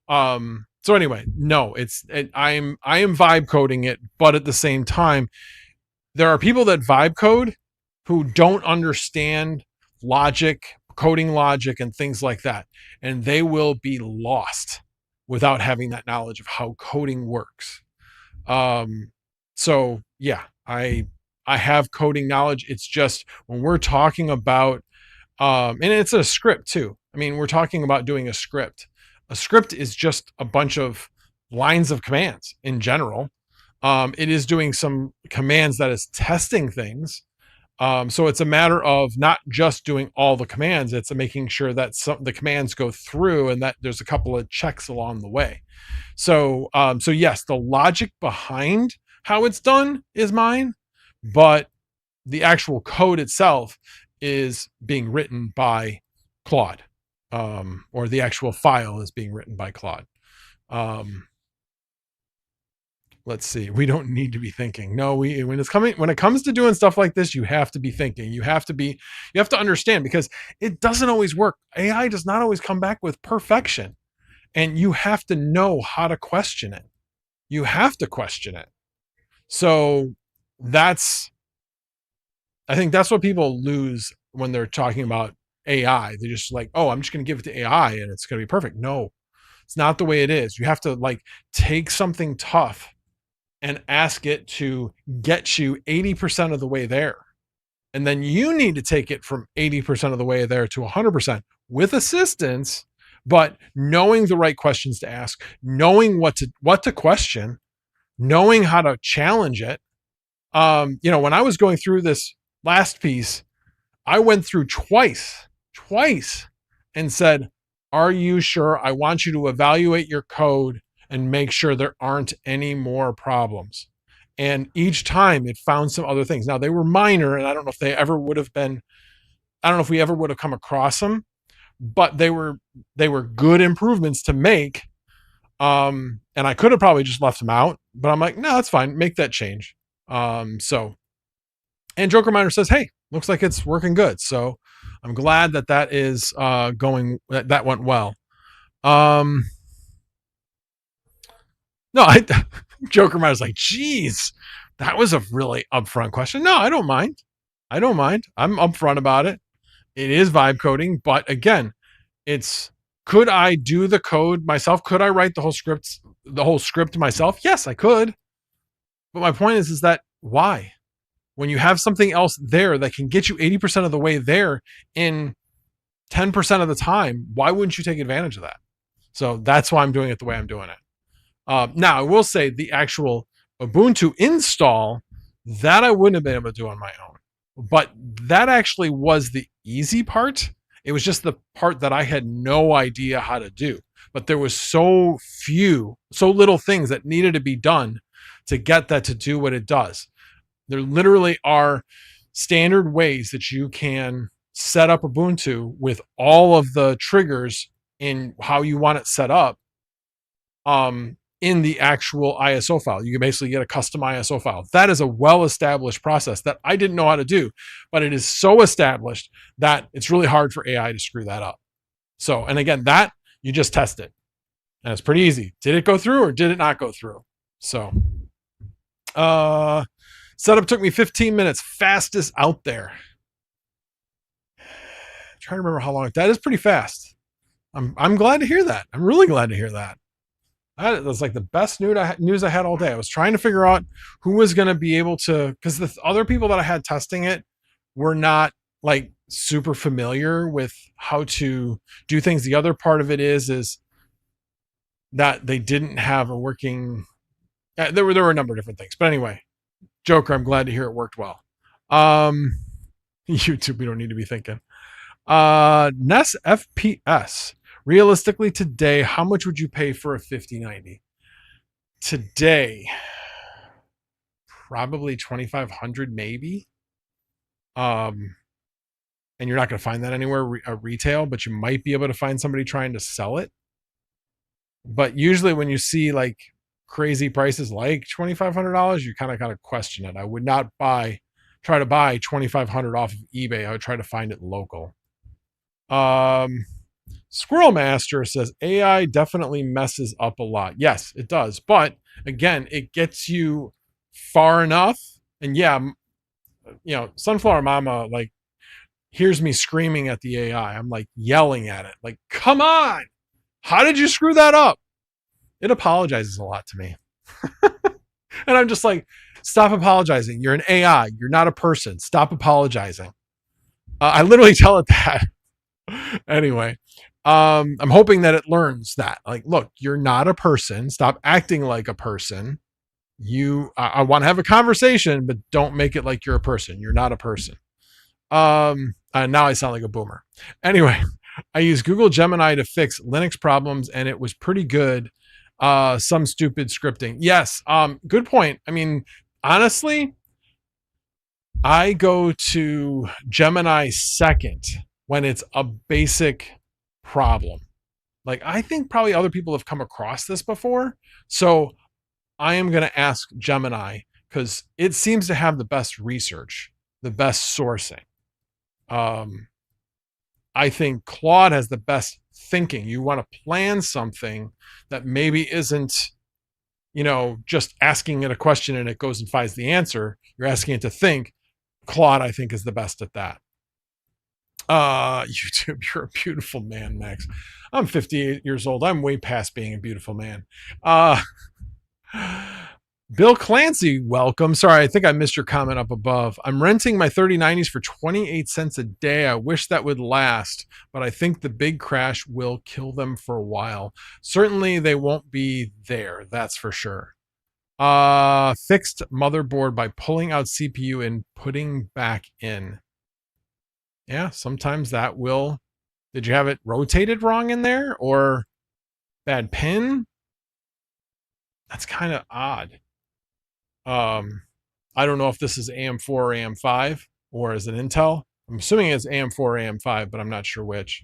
anyway, no, I am vibe coding it, but at the same time, there are people that vibe code who don't understand logic, coding logic, and things like that, and they will be lost without having that knowledge of how coding works. So yeah, I have coding knowledge. It's just when we're talking about, and it's a script too. I mean, we're talking about doing a script. A script is just a bunch of lines of commands in general. It is doing some commands that is testing things. So it's a matter of not just doing all the commands, it's making sure that the commands go through and that there's a couple of checks along the way. So yes, the logic behind how it's done is mine, but the actual code itself is being written by Claude, or the actual file is being written by Claude. Let's see. We don't need to be thinking. No, when it comes to doing stuff like this, you have to be thinking. You have to understand, because it doesn't always work. AI does not always come back with perfection, and you have to know how to question it. You have to question it. So I think that's what people lose when they're talking about AI. They're just like, oh, I'm just going to give it to AI and it's going to be perfect. No, it's not the way it is. You have to, like, take something tough and ask it to get you 80% of the way there. And then you need to take it from 80% of the way there to 100% with assistance, but knowing the right questions to ask, knowing what to question, knowing how to challenge it. When I was going through this last piece, I went through twice and said, are you sure? I want you to evaluate your code and make sure there aren't any more problems. And each time it found some other things. Now, they were minor, and I don't know if they ever would have been, I don't know if we ever would have come across them, but they were good improvements to make. And I could have probably just left them out, but I'm like, no, that's fine. Make that change. And Joker Miner says, hey, looks like it's working good. So I'm glad that is that went well. No, Joker Miner's like, geez, that was a really upfront question. No, I don't mind. I'm upfront about it. It is vibe coding, but again, could I do the code myself? Could I write the whole script myself? Yes, I could. But my point is that why? When you have something else there that can get you 80% of the way there in 10% of the time, why wouldn't you take advantage of that? So that's why I'm doing it the way I'm doing it. Now, I will say the actual Ubuntu install, that I wouldn't have been able to do on my own. But that actually was the easy part. It was just the part that I had no idea how to do. But there was so little things that needed to be done to get that to do what it does. There literally are standard ways that you can set up Ubuntu with all of the triggers in how you want it set up. In the actual ISO file, you can basically get a custom ISO file. That is a well-established process that I didn't know how to do, but it is so established that it's really hard for AI to screw that up. So, and again, that you just test it, and it's pretty easy. Did it go through or did it not go through? So, setup took me 15 minutes, fastest out there. I'm trying to remember how long. That is pretty fast. I'm glad to hear that. I'm really glad to hear that. That was like the best news I had all day. I was trying to figure out who was going to be able to, because the other people that I had testing it were not like super familiar with how to do things. The other part of it is that they didn't have a working. There were a number of different things, but anyway, Joker, I'm glad to hear it worked well. YouTube, we don't need to be thinking. NES FPS. Realistically, today, how much would you pay for a 5090? Today, probably 2,500, maybe. And you're not going to find that anywhere retail, but you might be able to find somebody trying to sell it. But usually, when you see like crazy prices like $2,500, you kind of got to question it. I would not try to buy 2,500 off of eBay. I would try to find it local. Squirrel Master says AI definitely messes up a lot. Yes, it does. But again, it gets you far enough. And yeah, Sunflower Mama like hears me screaming at the AI. I'm like yelling at it, like, come on, how did you screw that up? It apologizes a lot to me. And I'm just like, stop apologizing. You're an AI. You're not a person. Stop apologizing. I literally tell it that. Anyway, I'm hoping that it learns that. Like, look, you're not a person. Stop acting like a person. I want to have a conversation, but don't make it like you're a person. You're not a person. Now I sound like a boomer. Anyway, I use Google Gemini to fix Linux problems, and it was pretty good. Some stupid scripting. Yes. Good point. I mean, honestly, I go to Gemini second when it's a basic problem. Like, I think probably other people have come across this before. So I am going to ask Gemini because it seems to have the best research, the best sourcing. I think Claude has the best thinking. You want to plan something that maybe isn't, just asking it a question and it goes and finds the answer. You're asking it to think. Claude, I think, is the best at that. YouTube, you're a beautiful man, Max. I'm 58 years old. I'm way past being a beautiful man. Bill Clancy, welcome. Sorry, I think I missed your comment up above. I'm renting my 3090s for 28 cents a day. I wish that would last, but I think the big crash will kill them for a while. Certainly they won't be there, that's for sure. Fixed motherboard by pulling out CPU and putting back in. Yeah, sometimes that will. Did you have it rotated wrong in there or bad pin? That's kind of odd. I don't know if this is AM4 or AM5 or is it Intel. I'm assuming it's AM4 or AM5, but I'm not sure which.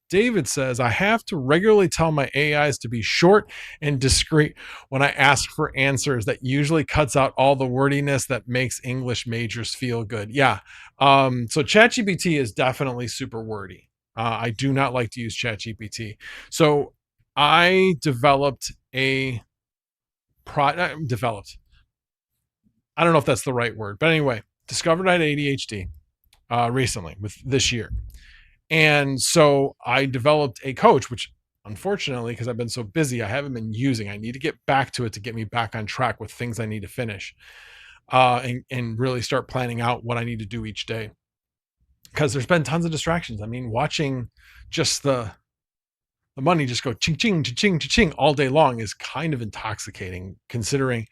David says, I have to regularly tell my AIs to be short and discreet when I ask for answers. That usually cuts out all the wordiness that makes English majors feel good. Yeah. So ChatGPT is definitely super wordy. I do not like to use ChatGPT. So I developed I don't know if that's the right word, but anyway, discovered I had ADHD recently with this year. And so I developed a coach, which unfortunately, because I've been so busy, I haven't been using. I need to get back to it to get me back on track with things I need to finish and really start planning out what I need to do each day. Because there's been tons of distractions. I mean, watching just the money just go ching, ching, ching, ching all day long is kind of intoxicating, considering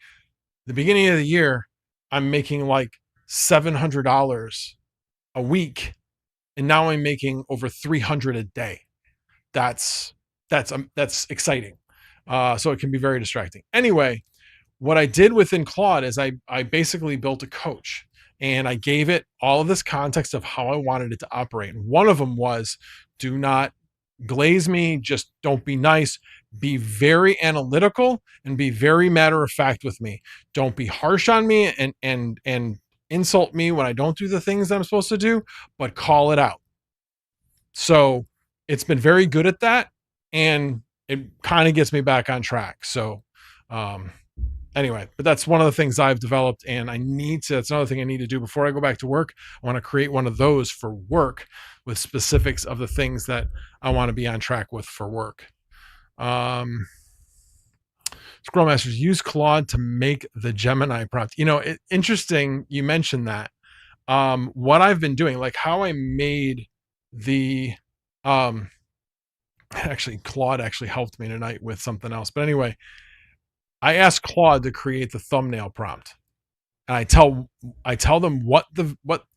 the beginning of the year, I'm making like $700 a week. And now I'm making over 300 a day. That's exciting. So it can be very distracting. Anyway, what I did within Claude is I basically built a coach and I gave it all of this context of how I wanted it to operate. And one of them was, do not glaze me, just don't be nice, be very analytical and be very matter of fact with me. Don't be harsh on me and insult me when I don't do the things I'm supposed to do, but call it out. So it's been very good at that. And it kind of gets me back on track. So, anyway, but that's one of the things I've developed and that's another thing I need to do before I go back to work. I want to create one of those for work with specifics of the things that I want to be on track with for work. Scroll Masters, use Claude to make the Gemini prompt. Interesting you mentioned that. what I've been doing, like how I made the actually Claude actually helped me tonight with something else. But anyway, I asked Claude to create the thumbnail prompt. And I tell them what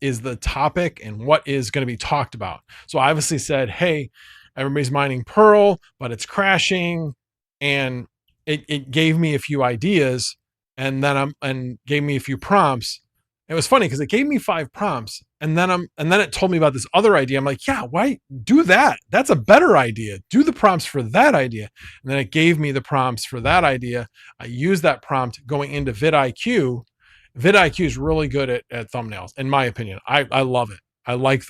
is the topic and what is going to be talked about. So I obviously said, hey, everybody's mining Pearl, but it's crashing. And it gave me a few ideas and then gave me a few prompts. It was funny because it gave me 5 prompts and then it told me about this other idea. I'm like, yeah, why do that? That's a better idea. Do the prompts for that idea. And then it gave me the prompts for that idea. I used that prompt going into vidIQ. vidIQ is really good at thumbnails, in my opinion. I love it. I like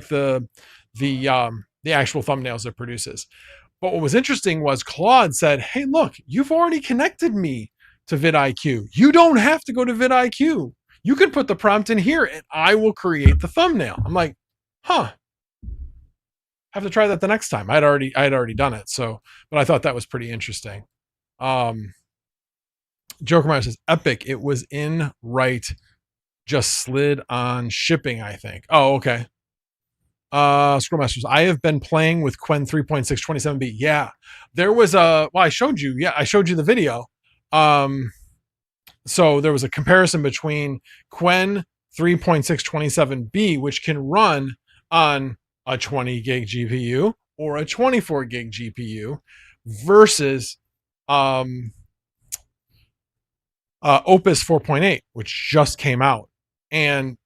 the actual thumbnails it produces. But what was interesting was Claude said, hey, look, you've already connected me to vidIQ. You don't have to go to vidIQ. You can put the prompt in here and I will create the thumbnail. I'm like, huh. Have to try that the next time. I had already done it. So, but I thought that was pretty interesting. Joker Meyer says, epic. It was in right. Just slid on shipping, I think. Oh, okay. Scroll Masters. I have been playing with Quen 3.6 27B. Yeah. There was I showed you. Yeah, I showed you the video. So there was a comparison between Quen 3.6 27B, which can run on a 20 gig GPU or a 24 gig GPU versus Opus 4.8, which just came out. And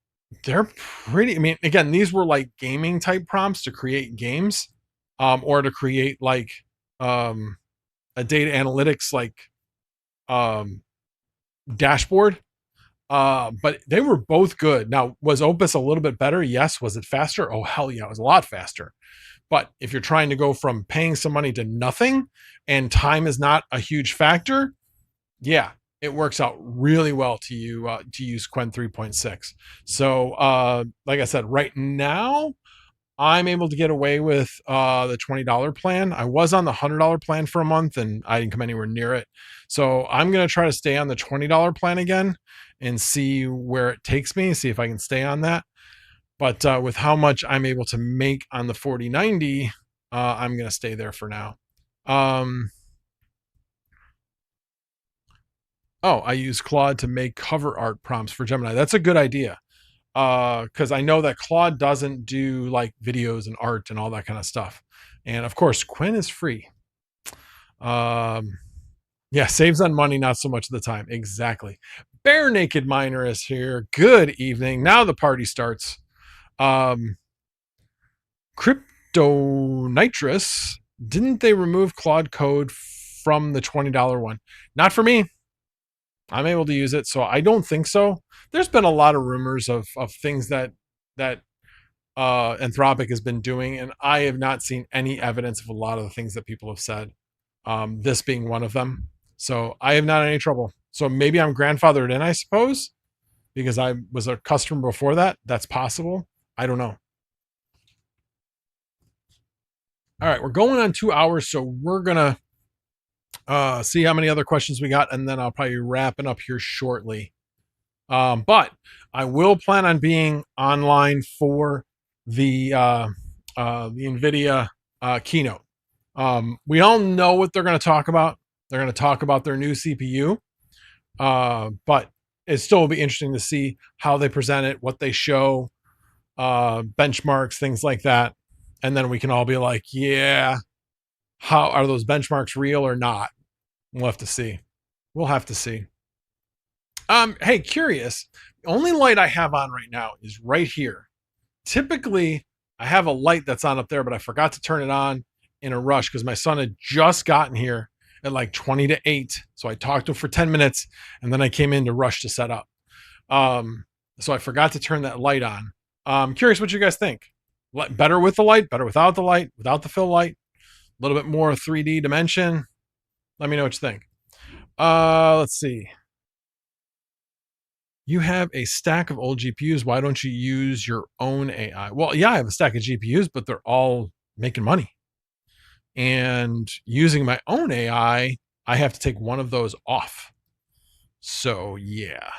they're pretty, I mean, again, these were like gaming type prompts to create games, or to create like a data analytics dashboard. But they were both good. Now, was Opus a little bit better? Yes. Was it faster? Oh, hell yeah, it was a lot faster. But if you're trying to go from paying some money to nothing and time is not a huge factor, yeah, it works out really well to use Quen 3.6. So like I said, right now I'm able to get away with the $20 plan. I was on the $100 plan for a month and I didn't come anywhere near it. So I'm going to try to stay on the $20 plan again and see where it takes me, see if I can stay on that. But with how much I'm able to make on the 4090, I'm going to stay there for now. Oh, I use Claude to make cover art prompts for Gemini. That's a good idea. Because I know that Claude doesn't do like videos and art and all that kind of stuff. And of course, Quen is free. Yeah, saves on money, not so much of the time. Exactly. Bare Naked Miner is here. Good evening. Now the party starts. Crypto Nitrous, didn't they remove Claude Code from the $20 one? Not for me. I'm able to use it, so I don't think so. There's been a lot of rumors of things that Anthropic has been doing, and I have not seen any evidence of a lot of the things that people have said. This being one of them. So I have not had any trouble. So maybe I'm grandfathered in, I suppose, because I was a customer before that. That's possible. I don't know. All right, we're going on 2 hours, so we're gonna see how many other questions we got, and then I'll probably wrapping up here shortly. But I will plan on being online for the NVIDIA keynote. We all know what they're going to talk about. They're going to talk about their new CPU, but it still will be interesting to see how they present it, what they show, benchmarks, things like that. And then we can all be like, yeah, how are those benchmarks real or not? We'll have to see. We'll have to see. Hey, curious. The only light I have on right now is right here. Typically, I have a light that's on up there, but I forgot to turn it on in a rush because my son had just gotten here at like 20 to 8. So I talked to him for 10 minutes and then I came in to rush to set up. So I forgot to turn that light on. I'm curious what you guys think. Better with the light, better without the light, without the fill light, a little bit more 3D dimension. Let me know what you think. Let's see. You have a stack of old GPUs. Why don't you use your own AI? Well, yeah, I have a stack of GPUs, but they're all making money. And using my own AI, I have to take one of those off. So yeah.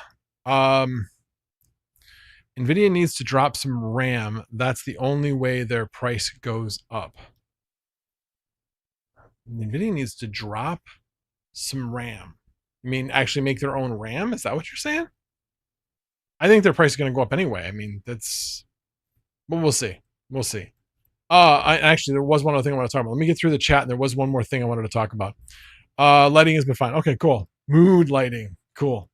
NVIDIA needs to drop some RAM. That's the only way their price goes up. NVIDIA needs to drop some RAM. I mean, actually make their own RAM? Is that what you're saying? I think their price is going to go up anyway. I mean, that's, but we'll see. We'll see. Actually, there was one other thing I want to talk about. Let me get through the chat. And there was one more thing I wanted to talk about. Lighting has been fine. Okay, cool. Mood lighting. Cool.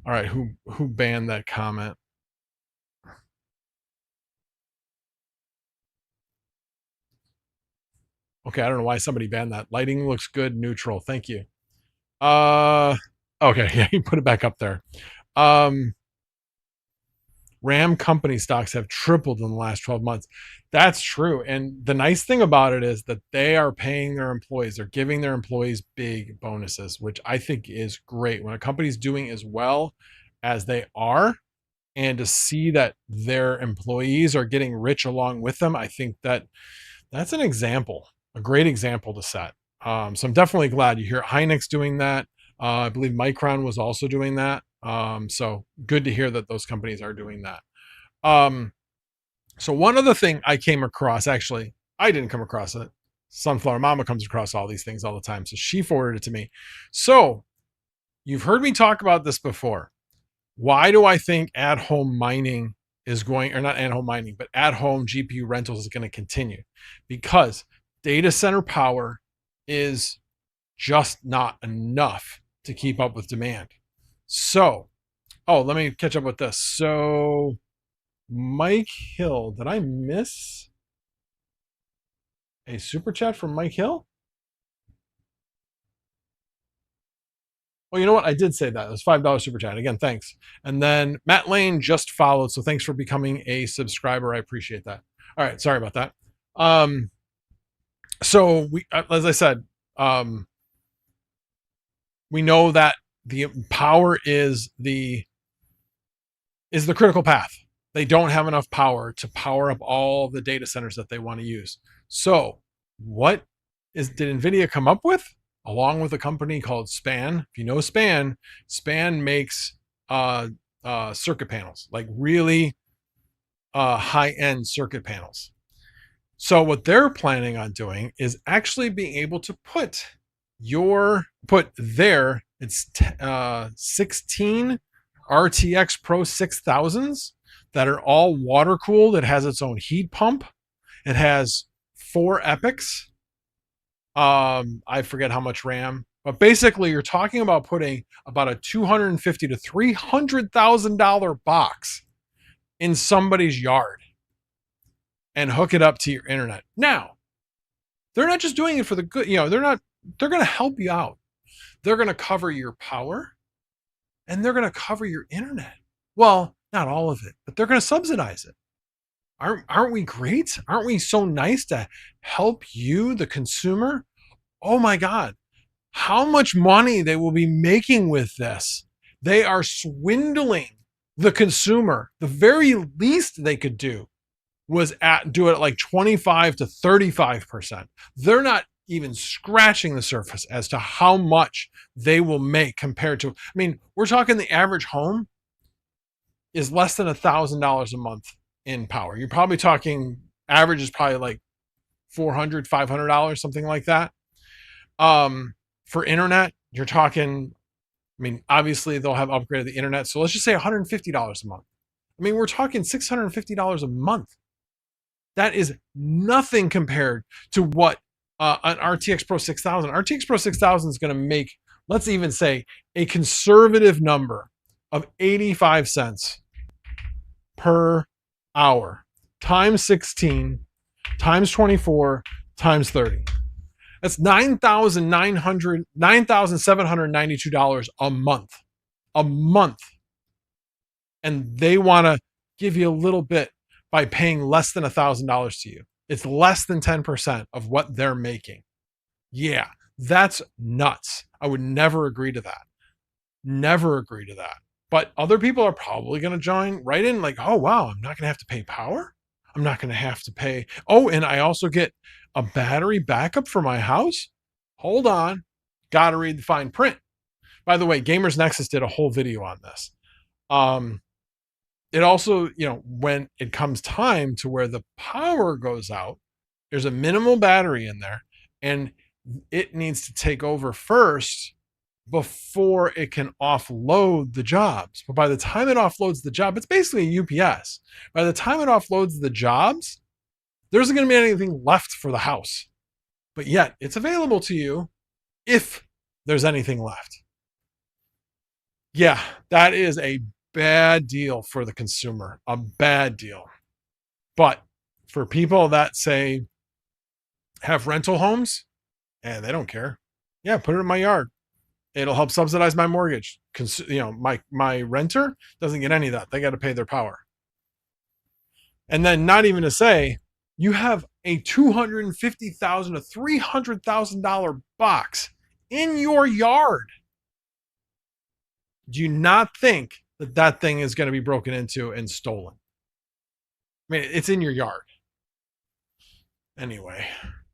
All right. Who banned that comment? Okay, I don't know why somebody banned that. Lighting looks good, neutral. Thank you. Okay, yeah, you put it back up there. RAM company stocks have tripled in the last 12 months. That's true. And the nice thing about it is that they are paying their employees. They're giving their employees big bonuses, which I think is great. When a company's doing as well as they are, and to see that their employees are getting rich along with them, I think that that's an example, a great example to set. So I'm definitely glad you hear Hynix doing that. I believe Micron was also doing that. So good to hear that those companies are doing that. So one other thing I came across, actually, I didn't come across it. Sunflower Mama comes across all these things all the time. So she forwarded it to me. So you've heard me talk about this before. Why do I think at-home mining is going, or not at-home mining, but at-home GPU rentals is going to continue? Because data center power is just not enough to keep up with demand. So, let me catch up with this. So, Mike Hill, did I miss a super chat from Mike Hill? Well, you know what? I did say that. It was $5 super chat. Again, thanks. And then Matt Lane just followed. So thanks for becoming a subscriber. I appreciate that. All right. Sorry about that. So we, as I said, we know that the power is the critical path. They don't have enough power to power up all the data centers that they want to use. So what did NVIDIA come up with? Along with a company called Span. If you know Span makes circuit panels, like really high-end circuit panels. So what they're planning on doing is actually being able to put their 16 RTX Pro 6000s that are all water cooled. It has its own heat pump. It has 4 epics. I forget how much RAM, but basically you're talking about putting about a $250,000 to $300,000 box in somebody's yard and hook it up to your internet. Now, they're not just doing it for the good, they're going to help you out. They're going to cover your power and they're going to cover your internet. Well, not all of it, but they're going to subsidize it. Aren't we great? Aren't we so nice to help you, the consumer? Oh my God, how much money they will be making with this. They are swindling the consumer. The very least they could do was do it at like 25 to 35%. They're not even scratching the surface as to how much they will make compared to, we're talking the average home is less than $1,000 a month in power. You're probably talking average is probably like $400, $500, something like that. For internet, you're talking, obviously they'll have upgraded the internet. So let's just say $150 a month. We're talking $650 a month. That is nothing compared to what an RTX Pro 6000. RTX Pro 6000 is going to make, let's even say, a conservative number of 85 cents per hour times 16 times 24 times 30. That's $9,792 a month. A month. And they want to give you a little bit by paying less than $1,000 to you. It's less than 10% of what they're making. Yeah, that's nuts. I would never agree to that. Never agree to that. But other people are probably going to join right in like, oh, wow, I'm not going to have to pay power. I'm not going to have to pay. Oh, and I also get a battery backup for my house. Hold on. Got to read the fine print. By the way, Gamers Nexus did a whole video on this. it also, when it comes time to where the power goes out, there's a minimal battery in there, and it needs to take over first before it can offload the jobs. But by the time it offloads the job, it's basically a UPS. By the time it offloads the jobs, there isn't going to be anything left for the house. But yet, it's available to you if there's anything left. Yeah, that is a bad deal for the consumer, a bad deal. But for people that say have rental homes, and they don't care. Yeah, put it in my yard. It'll help subsidize my mortgage. My renter doesn't get any of that. They got to pay their power. And then not even to say, you have a $250,000 to $300,000 box in your yard. Do you not think that that thing is going to be broken into and stolen? I mean, it's in your yard. Anyway,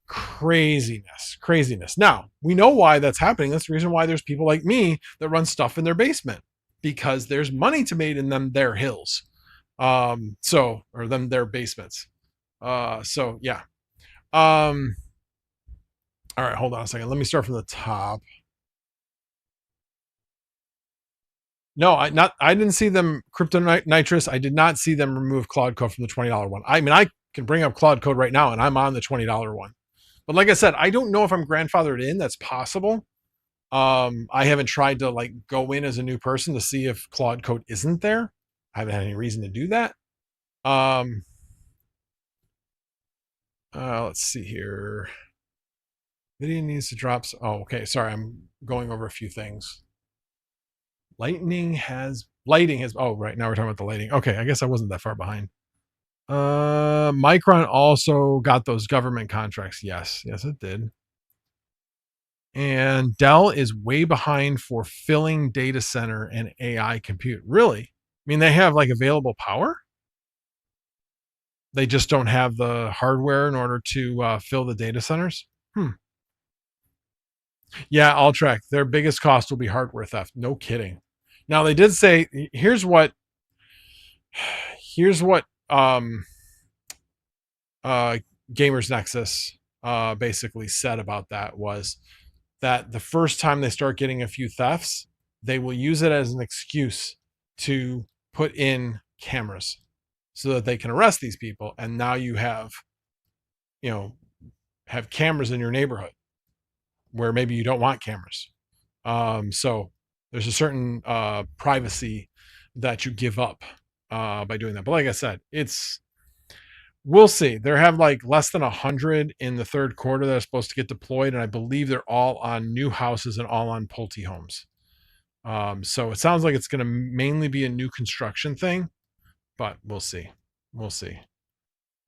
craziness. Now, we know why that's happening. That's the reason why there's people like me that run stuff in their basement, because there's money to be made in them their hills. Or them their basements. So yeah. All right, hold on a second. Let me start from the top. No, I didn't see them crypto nitrous. I did not see them remove Claude Code from the $20 one. I mean, I can bring up Claude Code right now and I'm on the $20 one. But like I said, I don't know if I'm grandfathered in. That's possible. I haven't tried to like go in as a new person to see if Claude Code isn't there. I haven't had any reason to do that. Let's see here. Video needs to drop. Oh, okay. Sorry, I'm going over a few things. Lighting has. Oh, right now we're talking about the lighting. Okay, I guess I wasn't that far behind. Micron also got those government contracts. Yes, it did. And Dell is way behind for filling data center and AI compute. Really? I mean, they have like available power. They just don't have the hardware in order to fill the data centers. Yeah, Alltrack. Their biggest cost will be hardware theft. No kidding. Now they did say, here's what Gamers Nexus basically said about that was that the first time they start getting a few thefts, they will use it as an excuse to put in cameras so that they can arrest these people. And now you have cameras in your neighborhood where maybe you don't want cameras. So there's a certain privacy that you give up by doing that. But like I said, we'll see. They have like less than 100 in the third quarter that are supposed to get deployed. And I believe they're all on new houses and all on Pulte homes. So it sounds like it's going to mainly be a new construction thing, but we'll see.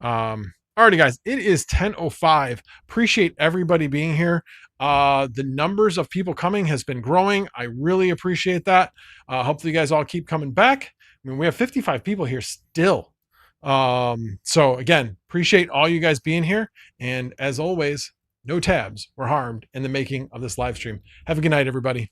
Alrighty, guys, it is 10:05. Appreciate everybody being here. The numbers of people coming has been growing. I really appreciate that. Hopefully you guys all keep coming back. I mean, we have 55 people here still. So again, appreciate all you guys being here. And as always, no tabs were harmed in the making of this live stream. Have a good night, everybody.